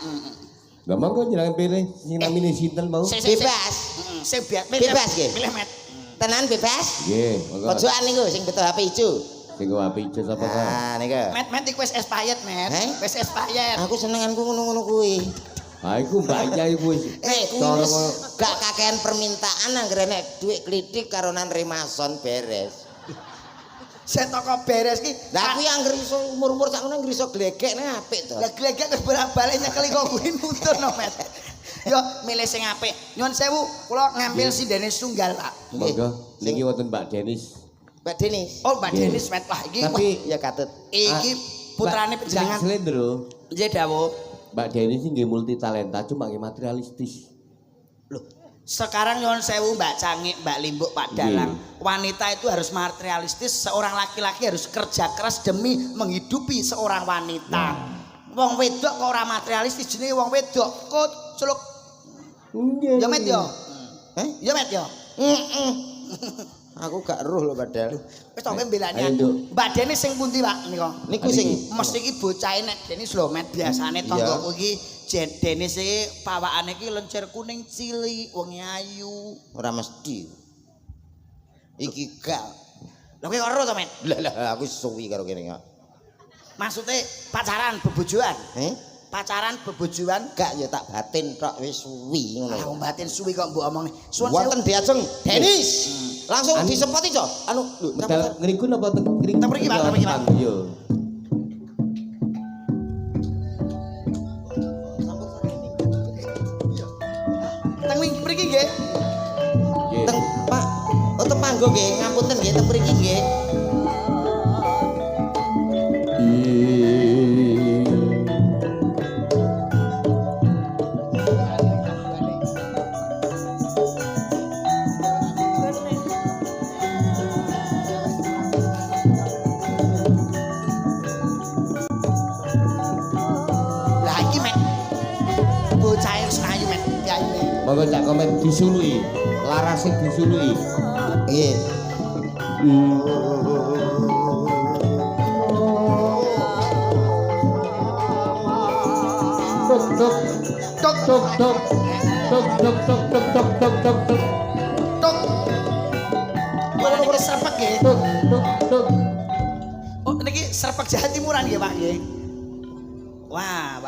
Lah monggo jenengan pilih sing namine sinten mau? Bebas. Sing Bebas, nggih? Milih Met. Tenan bebas? Nggih, monggo. Pojokan niku sing betul HP ijo. Sing HP ijo sapa ta? Nah, niku. Met iku wis expired, Met. Wis expired. Aku senenganku ngono-ngono kuwi. Ha iku Mbak Yai wis. Kuwi wis gak kakean permintaan anggere nek dhuwit klitik karo nan Remason beres. Saya toko beres ki. Lah aku yang iso umur-umur sak ngono iso glegek nek apik to. Lah glegek wis bolak-balik nyekel kok kuwi nuntun no, Met. Yo milih sing apik. Nyuwun sewu, kula ngambil sindene tunggal, Pak. Monggo niki wonten Mbak Denis. Mbak Denis. Oh, Mbak Denis Met. Wah, iki Tapi Ya katut. iki putrane Mbak penjenengan. Slendro. Nggih, dawuh. Mbak Denis nggih multi talenta cuma nggih materialistis. Loh, sekarang nyuwun sewu Mbak Cangik, Mbak Limbuk, Pak Dalang. Wanita itu harus materialistis, seorang laki-laki harus kerja keras demi menghidupi seorang wanita. Wong wedok kok ora materialistis jenenge wong wedok. Kok celuk. Nggih. Ya Met yo. Ya Met yo. Aku gak eruh lho padahal. Wis to kowe mbelani Ayo, aku. Nduk. Mbak Denis sing pundi, Pak? Nika. Niku sing Mesti iki bocahe nek Denis lho Met biasane tanggoku iki Denis iki pawakane iki lencir kuning cilik, wong ayu. ora mesti. Iki gak. Lah kowe ora to, Met? Lah aku suwi karo kene kok. Maksudnya pacaran bebojoan. Pacaran bebojoan Gak ya tak batin tok wis suwi ngono. ah batin suwi kok mbok omong. Suwun Wonten diajeng Denis. Langsung disempoti jo. Anu lho Medal ngriku napa teng ngriku? Teng mriki, Pak, teng mriki, Pak. Yo. teng mriki nggih. Nggih. teng Pak. Oh teng panggung nggih, ngapunten nggih teng mriki nggih. Lah iki Met. Bocah wis ayu Met. Ya ini. Monggo cak komen disului. Laras sing disului. Nggih. tuk tuk tuk tuk tuk tuk tuk tuk tuk tuk tuk tuk Tuk. Ora niki serpek nggih. tuk tuk tuk. Oh niki serpek Jawa Timuran nggih Pak nggih. Wah.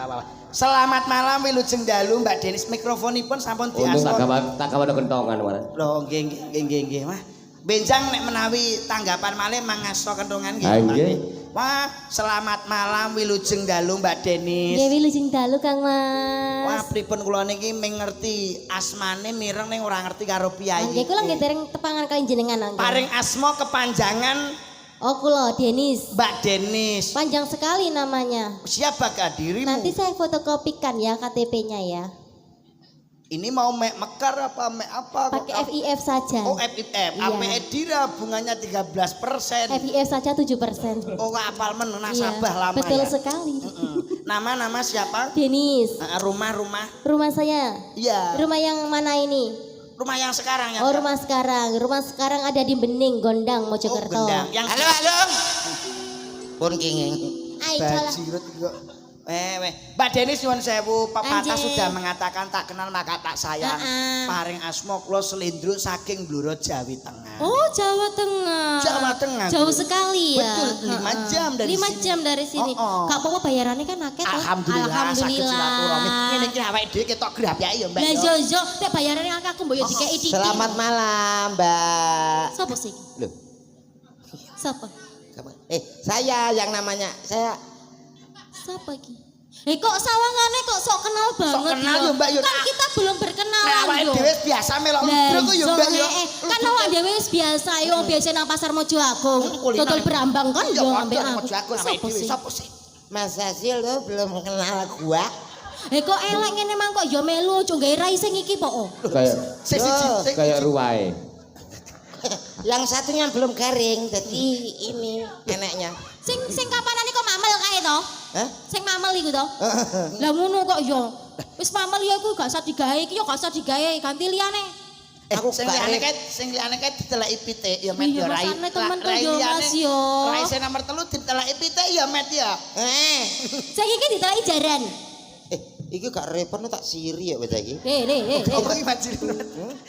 Selamat malam wilujeng dalu Mbak Denis, mikrofonipun sampun Untung diastor. tak kawan kentongan wae. Loh nggih. Wah. Benjang nek menawi tanggapan malih mangasto kentongan nggih. Ah, Pak, nggih. nggih. Wah, selamat malam wilujeng dalu Mbak Denis. Nggih wilujeng dalu Kang Mas. Wah, pripun kula niki mengerti asmane mireng ning ora ngerti karo piyayi. Nggih kula nggih dereng tepangan kali jenengan nggih. Paring asma kepanjangan Oh kula Denis. Mbak Denis. Panjang sekali namanya. Siapa dirimu? Nanti saya fotokopikan ya KTP-nya ya. Ini mau mek mekar apa mek apa? Pakai FIF saja. Oh FIF. Iya. APE dira bunganya 13%. FIF saja 7%. Oh apal men Iya, nasabah lama betul ya. sekali. Nama siapa? Denis. Rumah. Rumah saya. Iya. Rumah yang mana ini? Rumah yang sekarang ya. Oh rumah sekarang. Rumah sekarang ada di Bening, Gondang, Mojokerto. Oh, Gendang. Yang Halo. Pun kenging. Ai salah. Bajirut kok. Mbak Denis nyuwun sewu, pepatah Anjing. sudah mengatakan tak kenal maka tak sayang. Paring asma kula selindruk saking Blora Jawi Tengah. Oh Jawa Tengah. Jawa Tengah. Jauh sekali ya. Betul, 5 jam dari 5 sini. jam dari sini. Oh. Gak apa-apa bayarannya kan akeh toh. Alhamdulillah saged silaturahmi. Ngene iki awake dhewe ketok grapyake ya, Mbak. Lah ya. yo nek bayarannya akeh aku mbok yo dikeki dikit. Selamat malam, Mbak. Sopo sih? Loh, Sopo? saya yang namanya saya Sopo iki? Kok sawangane kok sok kenal banget. kenal yo, Mbak, yo. Kan kita belum berkenalan Nek awake yo. dhewe biasa melok Lah, ludruk kok yo, Mbak yo. kan awak dhewe wis biasa yo biasa nang pasar Mojo Agung. Kuliner. Dodol berambang kan Iya, yo padha ambek nek aku. Mojo Agung awake Sopo dhewe. sih? Sopo sih? Mas Hasil lo belum kenal gua. Kok elek ngene mang kok yo melu ojo gawe rai sing iki po. Kayak Sing kayak ruwae. Yang satunya belum garing, jadi ini neneknya. Sing kapanane kok mamel kae to? Hah? Sing mamel iku to? Lah ngono kok yo. Wis mamel ya iku gak usah digawe iki yo gak usah digawe ganti liyane. Aku sing liyane kae diteleki pitik ya met Iya, ya rai. makane temen tuh Rai yo, liyane, Mas, yo. Rai sing nomor 3 diteleki pitik ya met ya. Sing iki diteleki jaran. Iki gak repot tak siri ya wis iki. Apa iki Bajir?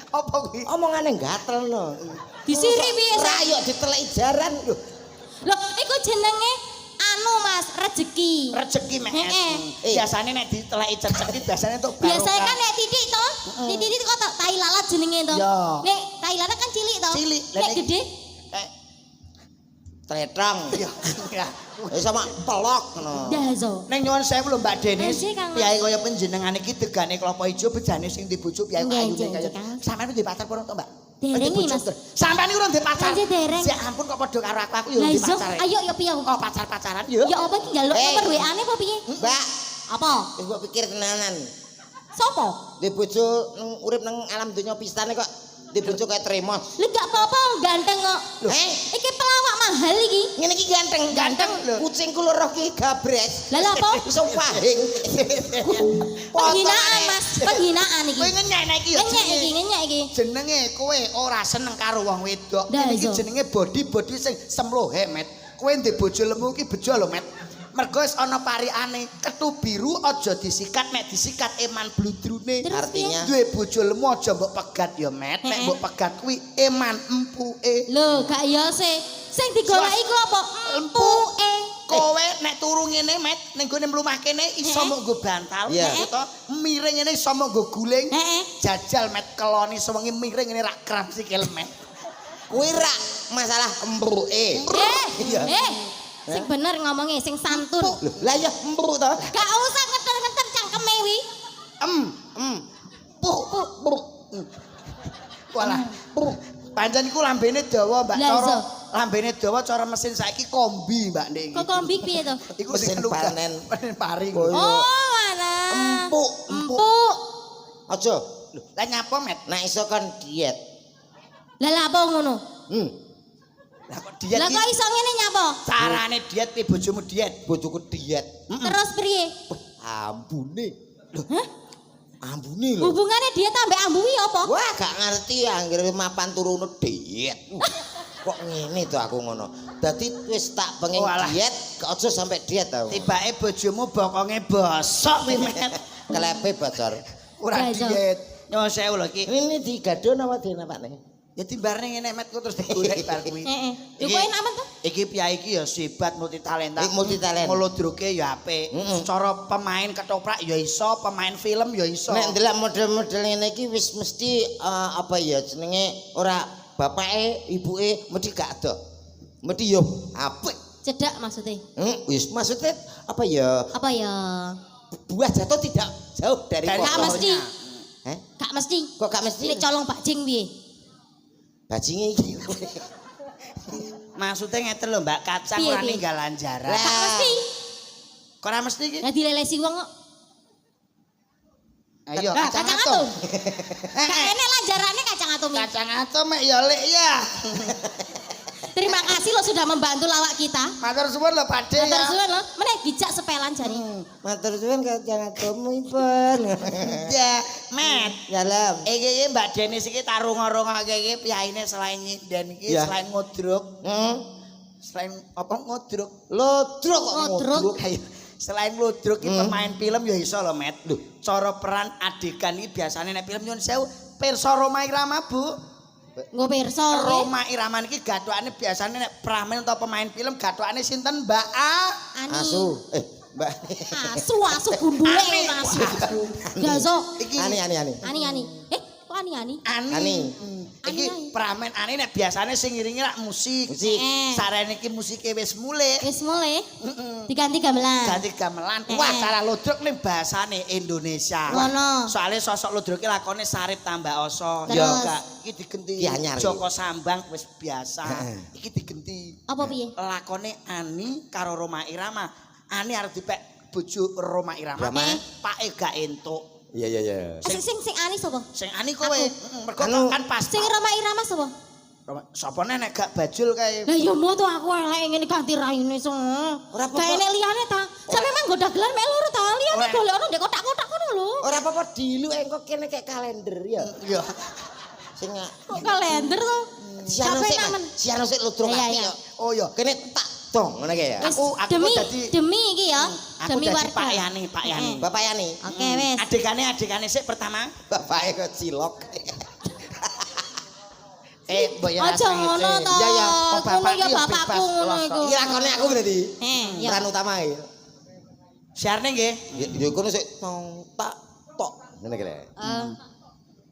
Apa kuwi? Omongane gatel no. Disiri piye sih? Rayo diteleki jaran lho. Loh, iku jenenge anu Mas, rezeki. Rezeki met. Heeh. Biasane nek diteleki rezeki biasane untuk Biasanya kan nek titik to, titik kok tai lalat jenenge to. Iya. Nek tai lalat kan cilik to. Cilik. Lah Nek nek- gede Tretong. Ya. Sama telok ngono. dazo. Neng nyuwun sewu lho Mbak Denis. Nggih, Kang. Piyayi kaya panjenengan iki degane kelapa ijo bejane sing dibojo piyayi Nggih, ayune nggih, kaya. Kang. Sampeyan di pacar purun to, Mbak? Dereng, Di bojo, Mas. Ter. Sampeyan iki urung di pacar. Nggih, dereng. Ya ampun kok padha karo aku yo Lah di iso, pacar. ayo yo piye? Oh, pacar-pacaran yo. Ya apa iki njaluk nomor WA-ne apa piye? Mbak, Apa? wis mbok pikir tenanan. Sopo? Di bojo urip nang alam donya pistane kok di bojo kayak tremos. Lah gak apa-apa ganteng kok. Iki pelawak mahal iki. Ngene iki ganteng lho. Kucingku loro ki gabres. Lah lha apa? Iso pahing. Penghinaan Mas, penghinaan iki. Kowe ngenyek iki yo. Ngenyek iki. Jenenge kowe ora seneng karo wong wedok. Lah, Iki iso. jenenge body sing semlohe, Met. Kowe ndek bojo lemu iki bejo lho, Met. Mergo wis ana parikane, kethu biru aja disikat, nek disikat eman bludrune. Terus Artinya Duwe bojo lemu aja mbok pegat ya, Met. Nek mbok pegat kuwi eman empuke. Lho, gak ya sih. Sing digoleki iku apa? Empuke. Kowe nek turu ngene, Met, ning gone mlumah kene iso Heeh. mbok nggo bantal, Iya. gitu to. Miring ngene iso mbok nggo guling. Heeh. Jajal Met keloni sewengi miring ngene rak kram sikil, Met. kuwi rak masalah embuke. Sing bener ngomongnya, sing santun. Loh, lah ya empuk to. Gak usah ngeter-ngeter cangkeme wi. Walah. Pancen iku lambene dawa, Mbak. Lah, Cara iso. lambene dawa cara mesin saiki kombi, Mbak Nek. Kok kombik piye to? Iku Mesin sing panen. panen paring. Oh, alah. Empuk. Empuk. Aja. Lah nyapa, Met? Nek iso kan diet. Lah lha apa ngono? Lah kok diet Lah iki? kok iso ngene nyapa? Carane diet piye bojomu diet? Bojoku diet. Terus priye? Ambune. Hah? Ambune lho. Hubungannya dia tambah ambuwi apa? Wah, gak ngerti anggere mapan turune diet. Kok ngene to aku ngono. Dadi wis tak pengen Walah. diet, kok aja sampai diet tau. Tibake bojomu bokonge bosok kuwi, Met. Klepe bocor. Ora Ya, Cok. diet. Nyuwun sewu lho iki. Ini digadon apa dinapane? Ya timbarne ngene met ku terus digorek bar kuwi. Heeh. Lho kok enak men to? Iki piyai iki ya sibat multitalenta. Multitalent. Melodroke ya apik. Cara pemain ketoprak ya iso, pemain film ya iso. Nek ndelok model-model ngene iki wis mesti apa ya jenenge ora bapake, ibuke mesti gak ado. Mesti yo apik. Cedak maksudnya. Wis maksudnya apa ya? Apa ya? Buah jatuh tidak jauh dari Dari Gak pohon. mesti. Heh? Gak mesti. Kok gak mesti? Nek colong bajing piye? Bajinge iki. Maksudnya ngeten lho Mbak, kacang Piye, ora piye? ninggalan jarak. Lah. Gak mesti. Kok ora mesti iki? Ya dilelesi wong kok. Ayo Lah, kacang atom. Gak enek lah jarane kacang atom. Kacang atom mek ya lek ya. Terima kasih lo sudah membantu lawak kita. Matur suwun lho Pakde Matur ya. suwun lo. Meneh dijak sepelan jari. Matur suwun kacang atomipun. Ya, Met. Dalam. Iki Mbak Denis iki tarung-arungake iki piyaine selain nyinden iki Ya. selain ngodruk. Selain apa ngodruk? Lodrok kok Ngodruk. Ayo. Selain ngodruk iki pemain film ya iso lho, Met. Lho, cara peran adegan iki biasane nek film nyun sewu pirsa Roma Irama, Bu. Nggo pirsa kowe. Roma Irama niki gathokane biasane nek pramen atau pemain film gathokane sinten, Mbak A? Ani. Asu. Mbak. Asu gundule asu. Gaso. Iki Ani. Kok ani? Ani. Iki Ani. pramen Ani nek biasane sing ngiringi lak musik. Musik. Sarene iki musike wis mulih. Wis mulai. Diganti gamelan. Ganti gamelan. Wah, cara lodrok ning bahasane Indonesia. Ngono. Soale sosok lodrok iki lakone Sarip tambah oso. Terus? Ya enggak, iki digenti. Ki anyar iki. Joko Sambang wis biasa. Iki digenti. Apa piye? Lakone Ani karo Roma Irama. Ani arep dipek bojo Roma Irama. Rama. Pake gak entuk. Iya. Sing Ani sapa? Sing Ani kowe, mergo Anu. kan pas. Sing Roma Irama sapa? Sapa nek gak bajul kae. Lah ya mau tuh aku elek ngene ganti raine so. Ora apa-apa. Gak enek liyane ta. Sampe memang nggo dagelan mek loro ta. Liyane Ora. golekno ndek kotak-kotak ngono lho. Ora apa-apa dilu engko kene kayak kalender ya. Iya. Sing Kok kalender to? siano Capek sik, namen. siano sik lodrok Iya, api iya. ya. Oh iya. Kene tak dong ngene kae ya. Wis Aku demi dadi- demi iki ya. Aku Demi dadi warga. Pak Yani, Pak Yani. Bapak Yani. Oke wis. Adegane sik pertama. Bapake kok cilok. Mbok ya Aja ngono to. Iya, iya. Kok Ngono bapak ya iki bapakku bebas ngono pelosok. iku. Iki lakone aku berarti. Ya. Peran utama ya. Siarne nggih. Ya kono sik tong tak tok ngene kene.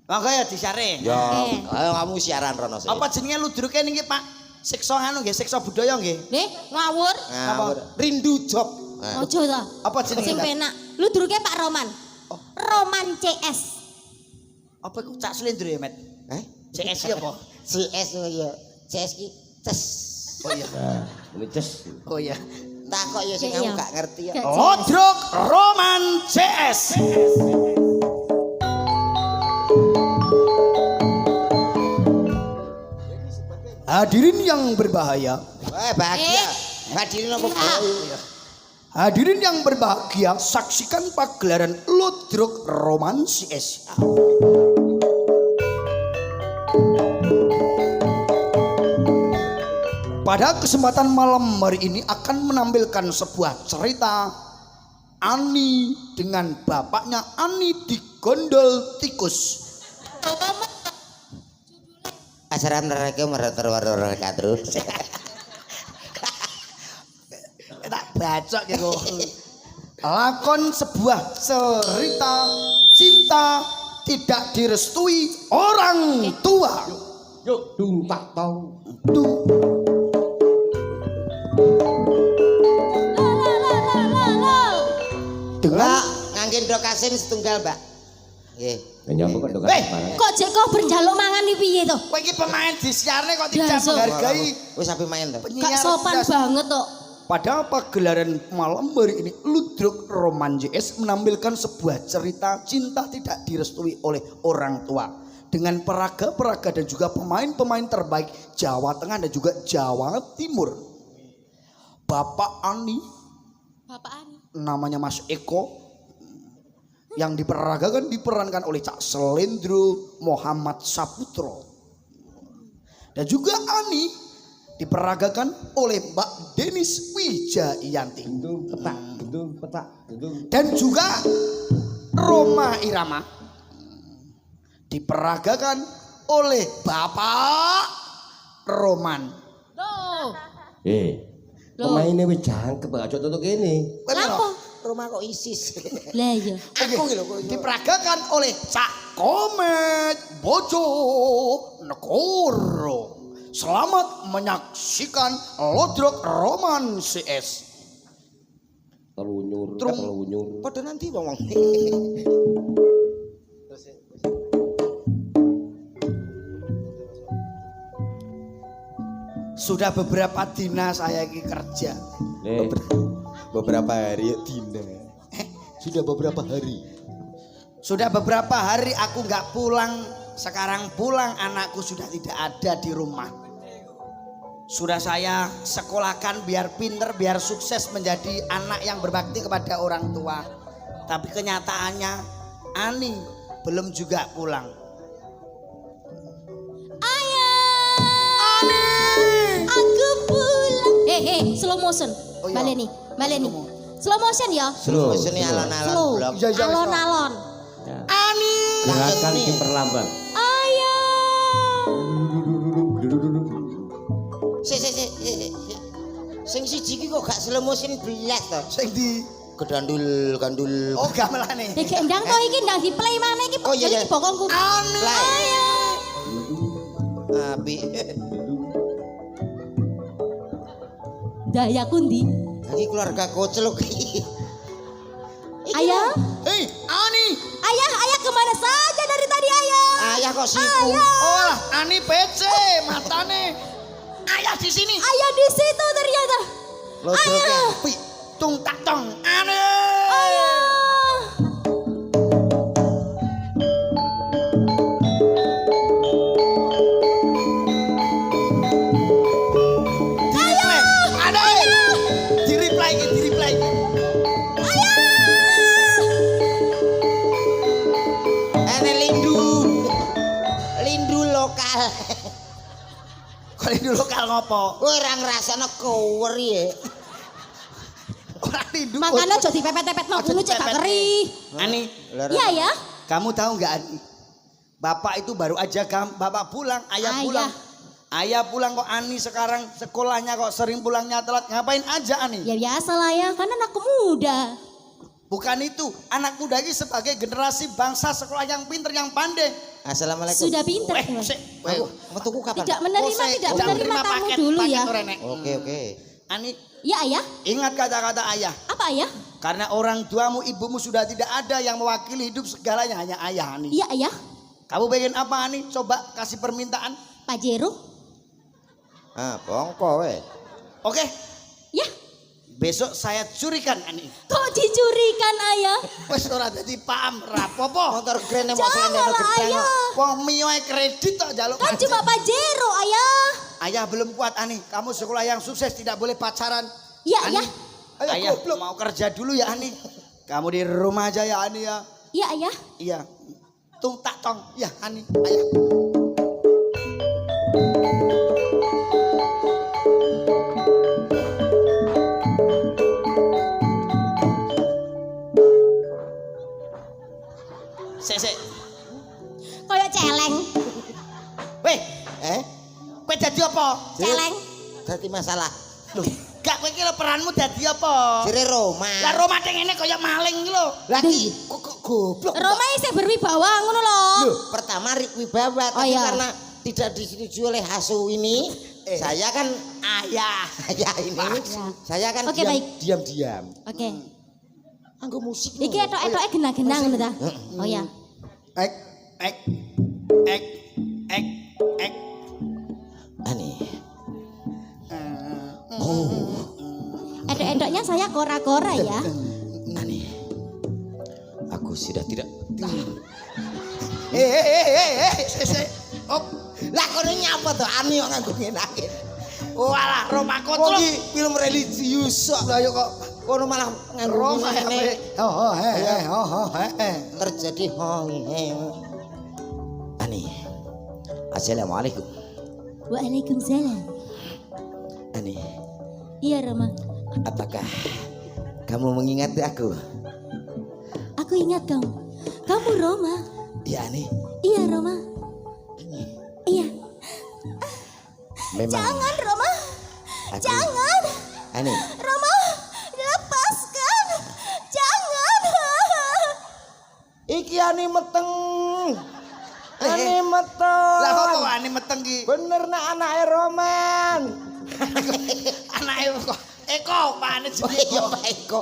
Monggo ya disiare. Ya, Oke. ayo kamu siaran rono sik. Apa jenenge ludruke niki Pak? Siksa anu nggih, siksa budaya nggih. Nih, ngawur. Ngawur. Rindu job. Nah. Ojo ta. Apa jenenge? Sing Kak? penak. Lu duruke Pak Roman. Roman CS. Apa iku cak slendro ya, Met? CS iki apa? CS ya. CS ki tes. Oh iya. Nah, ini ces. Oh iya. Takok ya sing Iya. kamu gak ngerti ya. Gak Lodrok Roman CS. Hadirin yang berbahaya, Bahagia. Hadirin apa? hadirin yang berbahagia, saksikan pagelaran Lodrok Roman CS. Pada kesempatan malam hari ini akan menampilkan sebuah cerita Ani dengan bapaknya Ani digondol tikus. Assalamualaikum warahmatullahi wabarakatuh. Tak bacok ya kok. Lakon sebuah cerita cinta tidak direstui orang tua. Yuk, dung tak tau. Tuh. Dengan Ngangge ndok asin setunggal, Mbak. Nggih. Nyapa kok ndok Weh. barang. Kok jek kok berjaluk mangan iki piye to? kowe iki pemain disiarne kok tidak Dasar. menghargai Wis sampe main to. Gak penyiar sopan das. banget kok. Pada pagelaran malam hari ini Ludruk Roman JS menampilkan sebuah cerita cinta tidak direstui oleh orang tua dengan peraga-peraga dan juga pemain-pemain terbaik Jawa Tengah dan juga Jawa Timur. Bapak Ani, Bapak Ani. namanya Mas Eko, yang diperankan oleh Cak Selendro Muhammad Saputro, dan juga Ani diperagakan oleh Mbak Denis Wijayanti, Dung petak, dung petak, dung. dan juga Roma Irama diperagakan oleh Bapak Roman. Loh. Loh. Pemainnya wis jangkep aja tutuk kene. Lapo? Rumah kok ISIS. Lah iya. Aku gitu. Diperagakan oleh Cak Komet Bojo Negoro. Selamat menyaksikan Lodrok Roman CS. Telunyur, Trung. telunyur. Padha nanti wong. Sudah beberapa dina saya ini kerja. Beberapa hari ya Dina. Sudah beberapa hari. Sudah beberapa hari aku nggak pulang. Sekarang pulang anakku sudah tidak ada di rumah. Sudah saya sekolahkan biar pinter, biar sukses menjadi anak yang berbakti kepada orang tua. Tapi kenyataannya Ani belum juga pulang. Ayah. Ani. Aku pulang. Slow motion. Oh, iya. Baleni. Slow motion ya. Slow sini Slow. alon-alon blok. Iya, iya, Alon-alon. Ani. Gerakan diperlambat. Ayah. Sing siji iki kok gak slow motion blas to. Sing di Gandul. oh gamelane. Iki ndang to iki ndang di play mana iki. Oh, iya, iya. Iki bokongku. Ani. Ayah. Api. Daya kundi. Iki keluarga koceluk iki. Ayah. Hei, Ani. Ayah kemana saja dari tadi ayah? Ayah kok siku. Oh, lah, Ani PC matane. Ayah di sini. Ayah di situ ternyata. Lodroke api. Tung tak tong. Ani. Ayah. Di reply iki. Ene lindu lokal. Kali dulu lokal ngopo? Ora ngrasakno kower ya. Ora lindu. Makanya aja dipepet-pepet mau ngono cek gak keri. Ani, Iya ya. kamu tahu nggak Ani? Bapak itu baru aja bapak pulang, ayah pulang. Ayah pulang kok Ani sekarang sekolahnya kok sering pulangnya telat. Ngapain aja Ani? Ya biasa lah ya, kan anak muda. Bukan itu, anak muda ini sebagai generasi bangsa sekolah yang pinter, yang pandai. Assalamualaikum. Sudah pinter. Aku metuku kapan? Tidak menerima tamu dulu ya. Oke. Ani, Ya ayah. ingat kata-kata ayah. Apa ayah? Karena orang tuamu, ibumu sudah tidak ada yang mewakili hidup segalanya, hanya ayah Ani. Iya ayah. Kamu pengen apa Ani? Coba kasih permintaan. Pajero. Bongko we. Oke, Ya. besok saya curikan Ani. Kok dicurikan ayah? Wes ora dadi paham rapopo. Motor grene mau Janganlah ayah. Wong mioe kredit tok jaluk. Kan cuma pajero ayah. Ayah belum kuat Ani. Kamu sekolah yang sukses tidak boleh pacaran. Iya Ani, ayah. Ayah mau kerja dulu ya Ani. Kamu di rumah aja ya Ani ya. Iya ayah. Iya. Tung tak tong. Ya Ani, ayah. Sek. Kayak celeng. Weh, kowe dadi apa? Celeng. Dadi masalah. Loh, gak kowe iki lho peranmu dadi apa? Jere Roma. Lah Roma teng ngene kaya maling iki lho. Lagi kok goblok. Roma isih berwibawa ngono lho. Loh, pertama wibawa Oh, tapi iya. karena tidak disetujui oleh Hasu ini, saya kan ayah ini. Ya. Saya kan Oke, baik. diam-diam. Oke. Anggo musik. Iki etok-etoke genah-genah ngono ta? Oh ya. Ek. Ani. Etok-etoknya saya kora-kora ya. Ani. Aku sudah tidak. Sek. Op. Lah kono nyapa to Ani kok nganggo ngene. Walah, Roma Kok kocok. iki film religius kok. Lah yo kok Kono malah nganggo Roma ngene. he. Terjadi Ani. Assalamualaikum. Waalaikumsalam. Ani, Iya Roma. apakah kamu mengingat aku? Aku ingat kamu. Kamu Roma? Iya nih. Iya Roma. Iya. Memang. Jangan Roma. Aku- Jangan. Ani. Roma, lepaskan. Jangan. Iki ani meteng. Ani meteng. Lah kok ani meteng ki? Bener nak anake Roman. Anake kok Eko, pane Oh jenenge iya Eko. Pak Eko.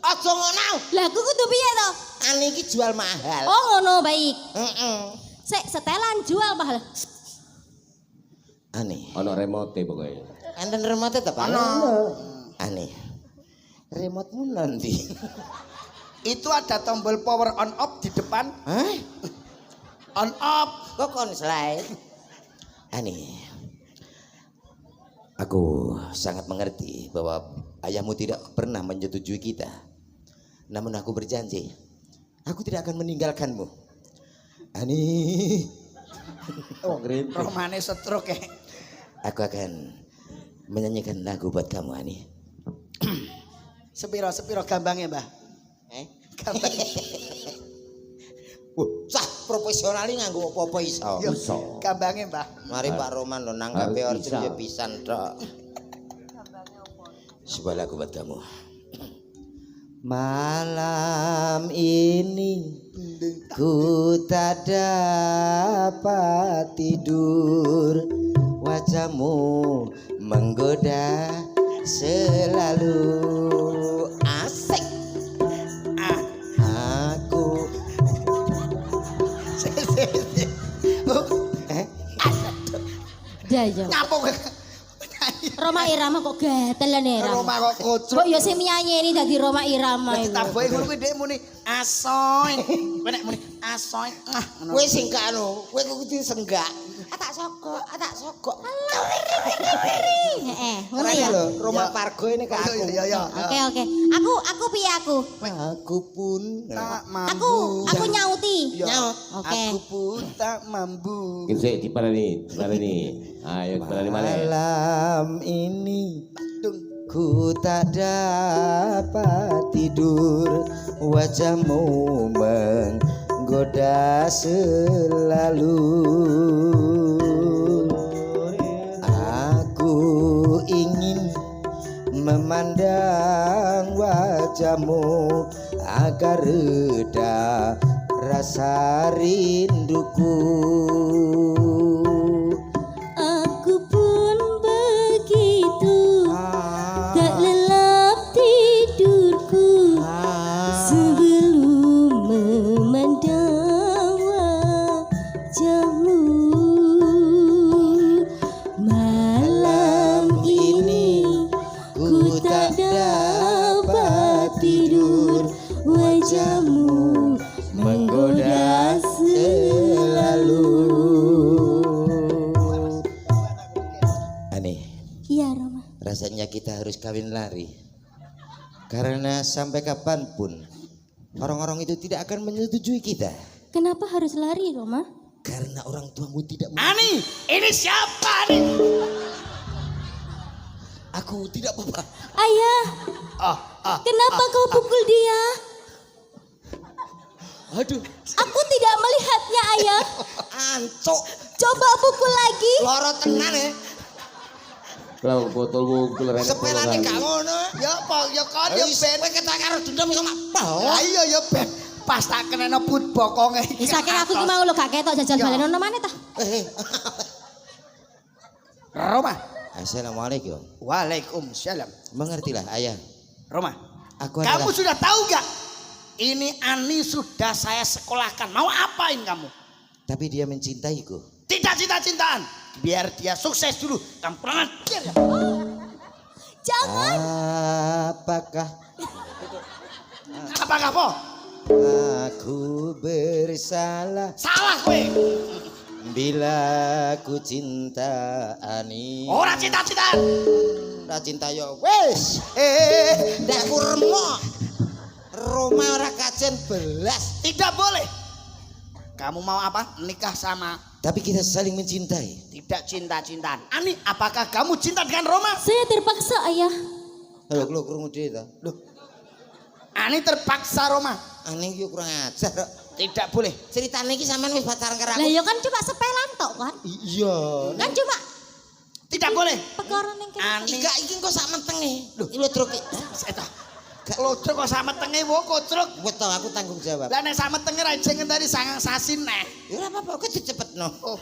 Aja ngono. Lah aku kudu piye to? Ani iki jual mahal. Oh ngono baik. Heeh. Sik setelan jual mahal. Ani. Ono remote pokoke. Enten remote ta, Pak? Ono. Ani. Remote-mu nanti. Itu ada tombol power on off di depan. Hah? On off. Kok kon slide? Ani. Aku sangat mengerti bahwa ayahmu tidak pernah menyetujui kita. Namun aku berjanji, aku tidak akan meninggalkanmu. Ani. Oh, ngrintik. Romane stroke ya. Aku akan menyanyikan lagu buat kamu, Ani. Sepiro gambangnya, Mbah? Gambang. Sah profesionali nganggo apa-apa iso. Yo, gambangnya, Mbah. Mari Pak Roman lo nanggape Harus order bisa. ya pisan tok. Sebuah lagu buat kamu. Malam ini ku tak dapat tidur, wajahmu menggoda selalu. Asik. Aku Jaja. Ngapok. Roma Irama kok gatelan ya Rama. Roma kok kocok. Kok ya sing nyanyi dadi Roma Irama Dadi iku. taboke ngono kuwi dhek muni asoy. Kowe nek muni asoy. Ngono. kowe sing gak anu, kowe kudu senggak. Tak sogok. Heeh, ngono Keren ya. lho, Roma Pargo ini ke aku. Ya. Oke. Aku piye aku? Aku pun Tak mampu. Aku nyauti. Ya. nyaut. Oke. Aku pun tak mampu. Mungkin sik diparani. Ayo diparani maneh. Malam ini Dung. ku tak dapat tidur, wajahmu menggoda selalu. Aku ingin memandang wajahmu agar reda rasa rinduku. Aku pun begitu. Tak lelap tidurku sebelum memandang wajahmu. Malam ini ku tak dapat tidur, wajahmu menggoda selalu. Aneh, Iya Roma. rasanya kita harus kawin lari. Karena sampai kapanpun orang-orang itu tidak akan menyetujui kita. Kenapa harus lari Roma? Karena orang tuamu tidak Ani, ini siapa nih? Aku tidak apa-apa. Ayah, kenapa kau pukul dia? Aduh, Aku tidak melihatnya ayah. ancok. Coba pukul lagi. Loro tenan ya. Lah botol wungkul rene. Sepelane gak ngono. Ya apa ya kan ya Wis ben. kowe ketak karo dendam iso mak. Lah iya ya ben. Pas tak keneno put bokonge iki. Saking aku ki mau lo gak ketok jajal Ya. balen ono maneh ta? Roma. Assalamualaikum. Waalaikumsalam. Mengertilah ayah. Roma. Aku Kamu adalah sudah tahu gak? Ini Ani sudah saya sekolahkan. Mau apain kamu? tapi dia mencintaiku. Tidak cinta-cintaan. Biar dia sukses dulu. Kamu kurang ajar ya. Jangan. Apakah Apakah po? aku bersalah Salah kowe. bila ku cinta Ani? Ora cinta-cintaan. Ora cinta yo wis. Ndak kurma. Roma ora kajen belas. Tidak boleh. Kamu mau apa? Nikah sama. Tapi kita saling mencintai. Tidak cinta-cintaan. Ani, apakah kamu cinta dengan Roma? Saya terpaksa ayah. Halo, lu krungu dhewe ta? Ani terpaksa Roma. Ani yo kurang ajar. Tidak boleh. Ceritane iki sampean wis pacaran karo Lah aku. ya kan cuma sepelan tok kan. Iya. Kan cuma Tidak boleh. perkara ning kene. Ani Enggak iki kok sak mentenge. Lho, iki lho truk. eta. Klodruk kok sametenge wo kodruk. Wes to aku tanggung jawab. Lah nek sametenge ra jeng ngenteni sangang sasi neh. Ya ora apa-apa, kok dicepetno. Oh.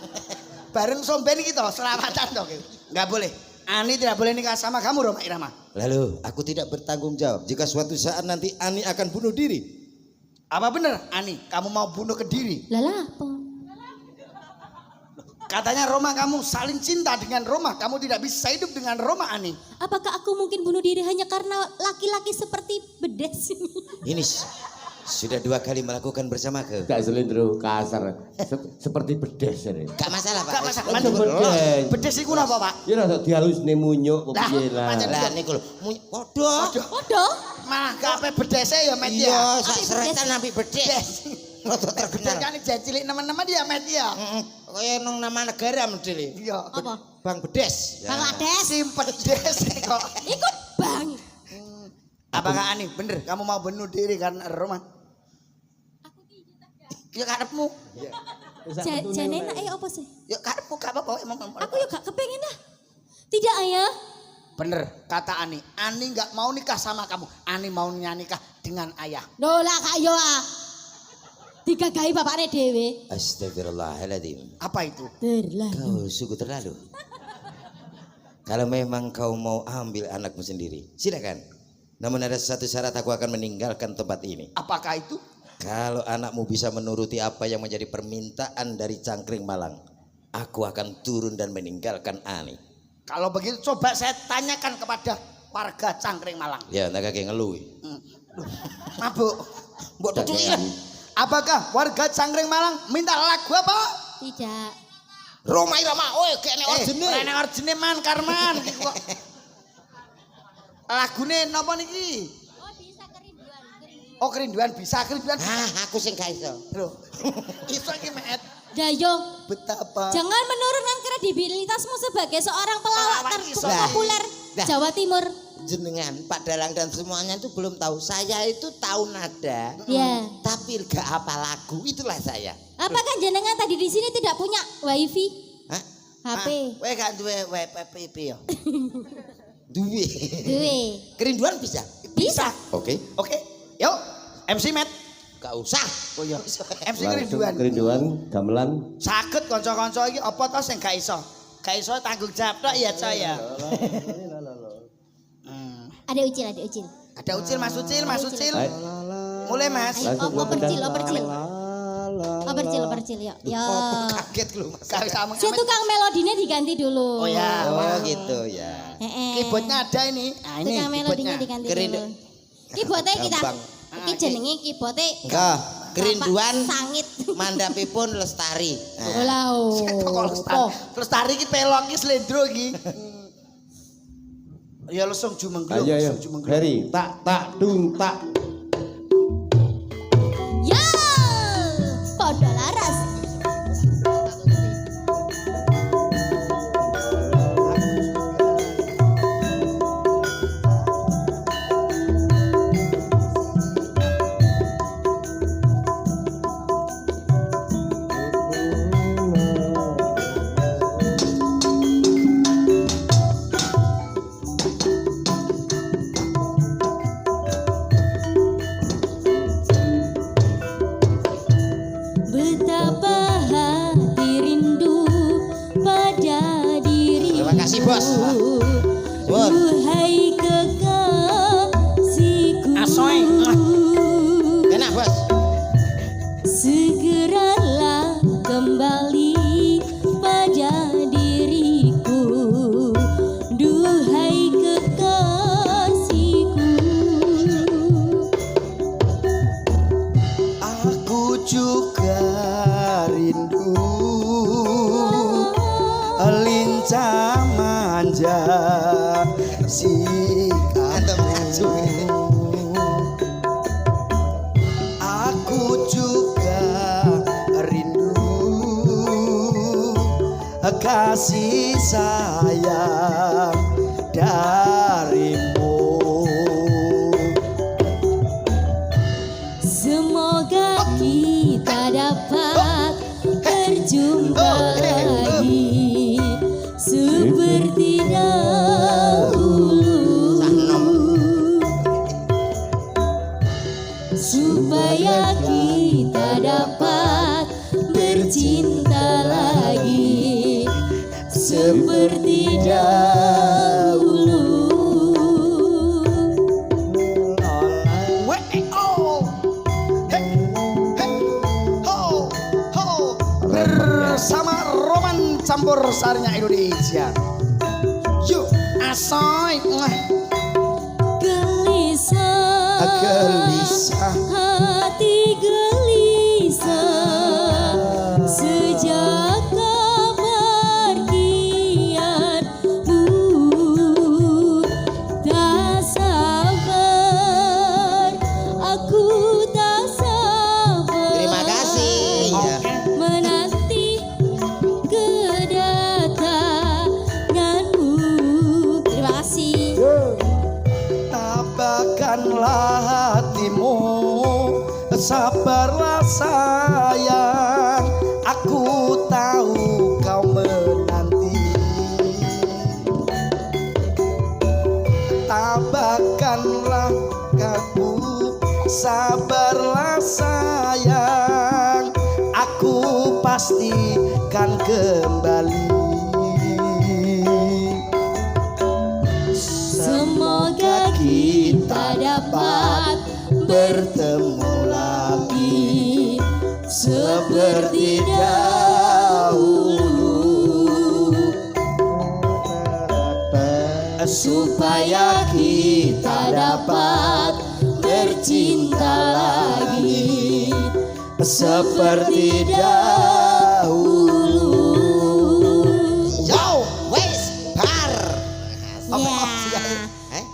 Bareng somben iki to selamatan to. Enggak boleh. Ani tidak boleh nikah sama kamu Roma Irama. Lalu aku tidak bertanggung jawab jika suatu saat nanti Ani akan bunuh diri. Apa bener Ani? Kamu mau bunuh ke diri? Lah lah apa? Katanya Roma kamu saling cinta dengan Roma. Kamu tidak bisa hidup dengan Roma Ani. Apakah aku mungkin bunuh diri hanya karena laki-laki seperti bedes ini? Ini sudah 2 kali melakukan bersama ke. Gak selindro kasar. Seperti bedes ini. Gak masalah, Pak. Gak Wis. masalah. Aja bedes. Bedes iku napa, Pak? Ya rasa dihalusne munyuk Lah, piye lah. pancen- Lah niku lho. Padha. Waduh. Malah kabeh bedese ya met Iya, ya. sak seretan ambil bedes. Rada Bedes terkenal. kan cilik teman-teman dia met ya. Heeh. Kaya nang nama negara modele. Iya. Apa? Bang Bedes. Bangladesh. Si pedes kok. Iku bang. Apakah Ani bener kamu mau bunuh diri karena Roma? Ya karepmu. Jane enak apa sih? Ya karepmu gak apa-apa emang. Aku ya gak kepengen dah. Tidak ayah. Bener kata Ani. Ani nggak mau nikah sama kamu. Ani maunya nikah dengan ayah. Dola kak yo ah. Digagahi bapaknya dewe. Astagfirullahaladzim. Apa itu? Terlalu. Kau sungguh terlalu. Kalau memang kau mau ambil anakmu sendiri, silakan. Namun ada satu syarat, aku akan meninggalkan tempat ini. Apakah itu? Kalau anakmu bisa menuruti apa yang menjadi permintaan dari Cangkring Malang, aku akan turun dan meninggalkan Ani. Kalau begitu coba saya tanyakan kepada warga Cangkring Malang. Ya, tak kayak ngeluh. Mabuk. Mbok Tak tutuki kayak- lah. Apakah warga Cangkring Malang minta lagu apa? Tidak. Roma Irama, oi kene orjene. Rene orjine man Karman iki kok. Lagune napa niki? Oh bisa kerinduan. Oh kerinduan bisa. Ah, aku sing gak iso. Loh. Iso iki met. Dayo. Betapa. Jangan menurunkan kredibilitasmu sebagai seorang pelawak Pelawak iso. terpopuler Lah. Jawa Timur. Jenengan Pak Dalang dan semuanya itu belum tahu. Saya itu tahu nada, Ya. tapi gak apa lagu. Itulah saya. Apakah jenengan tadi di sini tidak punya wifi, Hah? HP? Kowe gak duwe WPP ya? Duwe. Duwe. Kerinduan bisa? Bisa. Oke. Oke. Yuk, MC Met. Gak usah. Oh iya. MC Langsung kerinduan. kerinduan gamelan. Saged kanca-kanca iki apa to sing gak iso? Gak iso tanggung jawab tok ya, Coy ya. Ada ucil. Ada Ucil, Mas Ucil, Mas Ucil. Baik. Mulai Mas. Langsung gua bedah. Opercil, yuk. Ya. Kaget lu Mas. Gak usah Si tukang melodinya diganti dulu. Oh ya. Oh gitu ya. Keyboardnya ada ini. Nah, ini Tukang melodinya keyboardnya. diganti Kerindu. dulu. Keyboardnya kita. Gampang. Iki jenenge keyboardnya. Enggak. Kerinduan Sangit. mandapipun lestari. Olah. Kok lestari. Lestari iki pelok iki slendro iki. Ya lesung jumenglung, Ayo ayo. lesung jumenglung. Ferry, tak dung tak. Ya. Podo laras. Betapa hati rindu pada dirimu. Terima kasih, Bos. Bos. Duhai kekasihku. Asoy. Enak Bos. Segeralah kembali pada diriku. Duhai kekasihku. Aku juga rindu lincah manja sikapmu. Aku juga rindu kasih sayang darimu. Semoga kita supaya kita dapat bercinta lagi seperti dahulu. Bersama Roman Campur Sarinya Indonesia. Yuk, asoy. Gelisah, Gelisah. hati gelisah sejak kepergianmu. Tak sabar, aku tak sabar. Terima kasih. Ya. Menanti kedatanganmu. Terima kasih. Tabahkanlah hatimu, sabarlah sayang. Aku tahu kau menanti. Tabahkanlah kamu, sabarlah sayang. Aku pastikan kembali. Semoga kita dapat Bertemu lagi seperti dahulu, supaya kita dapat bercinta lagi seperti dahulu. Yo, wes bar.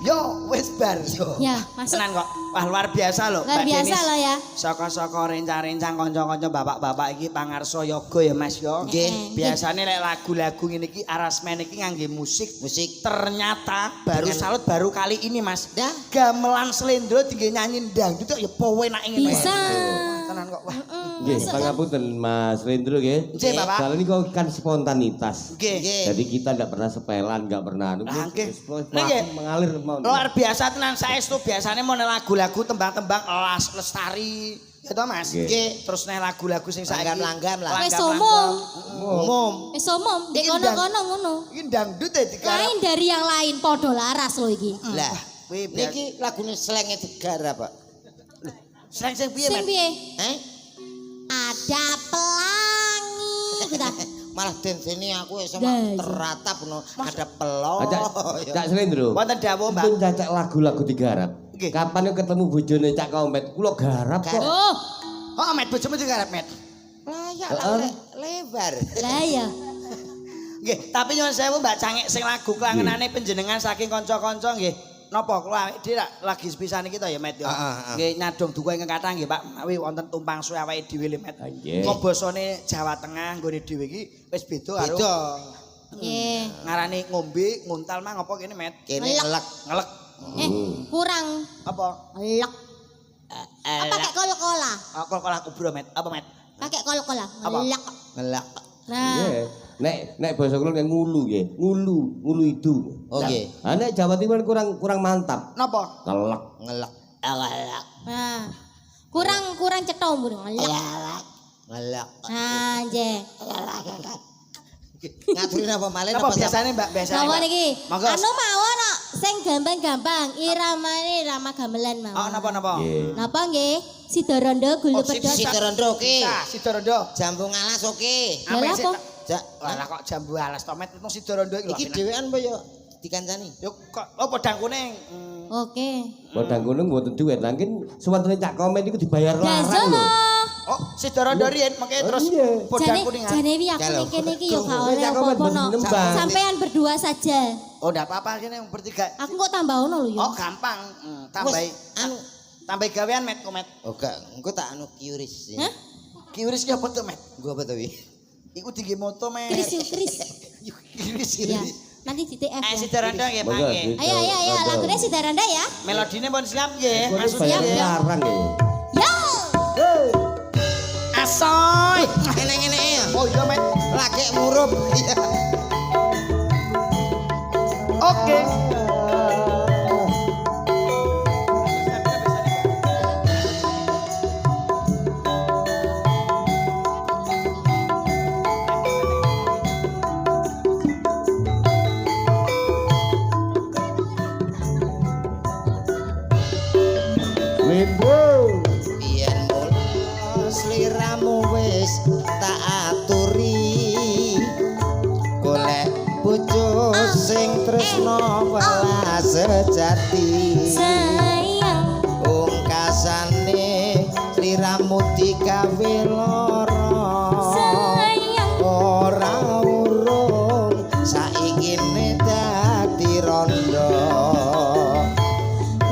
Yo, wes bar yo. Ya, masuk. Tenan kok. Wah, luar biasa loh. Luar Mbak biasa Denis. loh ya. Saka-saka rencang-rencang kanca-kanca bapak-bapak iki pangarsa yoga ya Mas yo. Nggih. Biasane lek lagu-lagu ngene iki arasmen iki ngangge musik. Musik. Ternyata baru Dengan- salut baru kali ini Mas. Dah. Gamelan slendro tinggi nyanyi dangdut ya powe enak ngene. Bisa. Tenan kok. Wah. Nggih, pangapunten Mas Rendro nggih. Nggih, Bapak. Soalnya ini kok kan spontanitas. Nggih. Jadi kita tidak pernah sepelan, nggak pernah. Ah, nggih. Terus Nggih. mengalir mau. Luar biasa tenan saestu biasane mau lagu-lagu tembang-tembang lestari ya toh Mas. Nggih. Nggih. Terus nih lagu-lagu sing saiki Langgam-langgam lah. Wis langgam-langgam. umum. Umum. Wis umum, dek Iki kono-kono ngono. Iki dangdut ya digarap. Lain dari yang lain, podo laras loh iki. Lah, Kuwi biasa. niki lagune slenge digarap, Pak. Sing piye, Sing Mas? piye? Eh? Ada pelangi. Kita. Malah den sini aku Dah, sama iya. teratap no ada pelong. Cak Ya. Cak Selendro. Wonten dawuh, Mbak. Pun cacak lagu-lagu digarap. Nggih. Kapan yo ketemu bojone Cak Komet, kula garap kok. Oh, Oh, Met bojomu digarap, Met. Layak Heeh. lah lebar. lah ya. Nggih, tapi nyuwun sewu Mbak Cangik sing lagu klangenane panjenengan saking kanca-kanca nggih. Napa kula dhewe lagi sepisan iki to ya, Met ya. Nggih nyadong duka ingkang kathah nggih, Pak. Mawi wonten tumpang suwe awake dhewe le, Met. Nggih. Kok basane Jawa Tengah nggone dhewe iki wis beda karo Beda. Nggih. ngarani ngombe nguntal mah ngopo kene, Met? Kene Ngelek. ngelek. Ngelek. Kurang Apa? lek. Apa pakai kol-kola? Kok kolah kubro, Met? Apa, Met? Pakai kol-kola. Apa? Lek. Ngelek. Nah, Nggih. Nek basa kula nek ngulu nggih. Ngulu itu. Oh, nggih. Ah, nek Jawa Timur kurang mantap. Napa? Kelek. Ngelek. nah. Kurang cetha umur lek. Ngelek. Nah, nggih. Ngaturin apa malih Napa biasane, Mbak? Biasane. Napa Mbak? niki? Monggo. Anu mawon kok sing gampang-gampang, iramane irama gamelan Oh, mawon. napa? Nggih. Napa nggih? Sidorondo gulu Oh, pedhot. Sitorondo oke. Sidorondo. Jambung alas oke. Lah Apa apa? sih? Jak. Lah kok jambu alas tomet itu Sidorondo iki lho. Iki dhewean apa ya dikancani? Yo kok oh podang kuning. Oke. Bodang gunung mboten duit, langkin suwantene Cak Komet iku dibayar larang Dasono. lho. Oh, Sidorondo riyen makanya Oh, terus iya. podang Jane kuning. jane wi aku Kalau. ning kene iki yo gak Kerupuk oleh Cak Komet apa-apa no. mboten nembang. Sampean berdua saja. Oh, ndak apa-apa kene yang bertiga. Aku kok tambah ono lho yo. Oh, gampang. Tambahi Anu, tambahi gawean met komet. oh gak, engko tak anu kiuris. Hah? Kiuris ki apa tuh, Met? Gua apa to wi? Iku tinggi moto, Met. Kris yuk, kris. Kiuris. Iya. Nanti di TF Eh, ya. Sidorondo nggih, Monggo, Pak. nggih. Ayo ayo ayo lagune Sidaranda ya. Melodine pun siap nggih. Kowe Masuk bayar siap ya. larang nggih. Yo. Asoy. Ngene-ngene ya. Oh, iya, Met. Lagi murup. Iya. Oke. Lindro. Biyen mula sliramu wis tak aturi golek bojo sing tresna welas sejati Sayang ungkasane sliramu digawe lara sayang ora urung saikine dadi rondo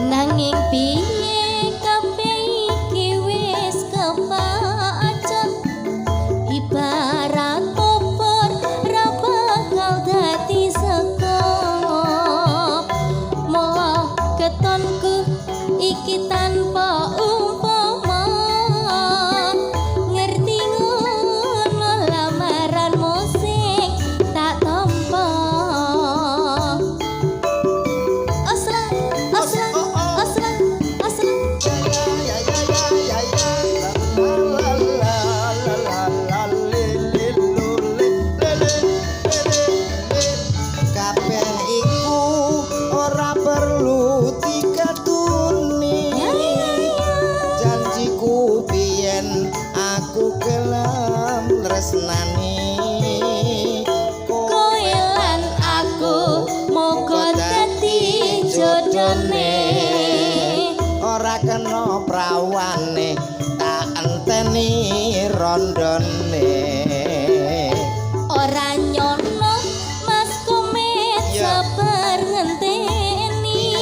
nanging piye kabeh iki wis kepacut ibarat obor ra bakal dadi sekop moh ketonku iki tanpa umpama ngerti ngono lamaran musik tak tampa aslan aslan aslan aslan kabeh iku ora perlu dikatuni janjiku biyen aku gelem tresnani kowe lan aku moga dadi jodone ora kena prawane tak enteni rondone ora nyono mas komet Ya. sabar ngenteni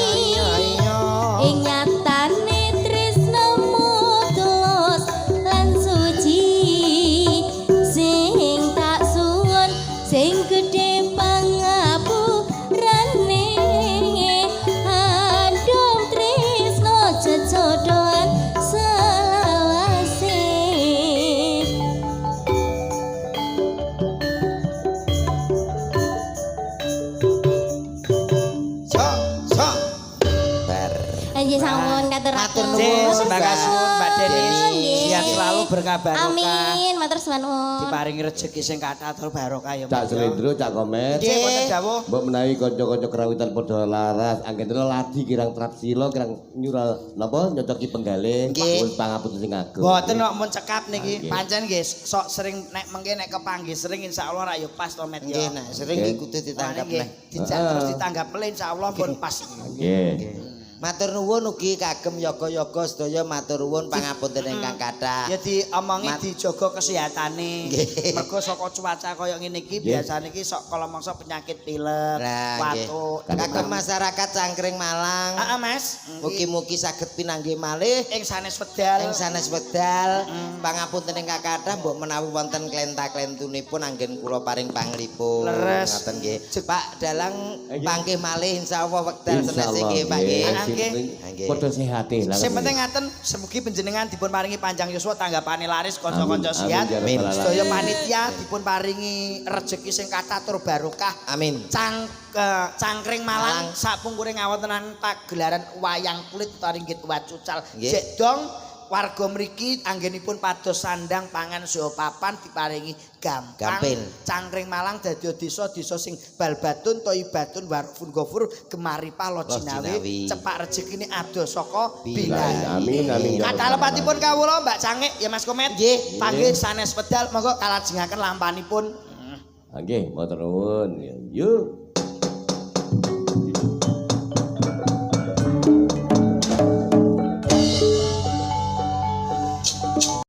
ing nyatane tresnamu tulus lan suci sing tak suwun sing gedhe pangapurane adum tresno jejodohan selawase sok sok bar Anjir sampun katuraken. Matur nuwun, Terima kasih Mbak Deni. Nggih. Sehat selalu berkah barokah. Amin, matur suwun. Diparingi rezeki sing kathah tur barokah ya. Cak Selindro, Cak Komet. Nggih, wonten dawuh. Mbok menawi kanca-kanca kerawitan padha laras, anggenipun ladi kirang trapsila, kirang nyural napa nyocoki penggalih, Nggih. pun pangapunten sing agung. Mboten kok mun cekap niki. Nggih. Pancen nggih sok sering nek mengke nek kepanggih sering insyaallah ra ya pas to Met nggih ya. nah sering Nggih. iki kudu ditanggap Nggih, neh dijak terus ditanggap le insyaallah pun pas. Nggih. matur nuwun ugi kagem yoga-yoga sedaya matur nuwun pangapunten ingkang kathah Ya diomongi Mat- dijaga kesehatane. Nggih. Mergo saka cuaca kaya ngene iki Nggih. biasane iki sok kala mangsa penyakit pilek, Nah, nggih. watuk. Kagem masyarakat Cangkring Malang Heeh, Mas. mugi-mugi saged pinanggih malih Ing sanes wedal. ing sanes wedal pangapunten ingkang kathah mbok menawi wonten klenta-klentunipun anggen kula paring panglipun Leres. ngoten nggih Pak Dalang panggih malih insyaallah wekdal senes Insyaallah, iki Pak nggih Nggih. Nggih. Padha sehate lah. Sing penting ngaten semugi panjenengan dipun paringi panjang yuswa tanggapane laris kanca-kanca Amin, sihat. amin, ya rabbal Sedaya alamin. panitia dipun paringi rejeki sing kathah tur barokah. Amin Cangkring Malang sapungkuring ngawontenan pagelaran wayang kulit utawi nggih wacucal. Nggih. Jek dong warga mriki anggenipun pados sandang pangan saha papan diparingi gampang. Gampil. Cangkring Malang dadi desa-desa sing balbatun toibatun warfun gofur gemaripah lo jinawi jinawi. cepak rezekine adoh saka Bilahi. bilahi. Amin, amin. Kata lepatipun kawula Mbak Cangik ya Mas Komet. Nggih. Panggih sanes pedal monggo kalajengaken lampanipun. Nggih, matur nuwun. Yuk.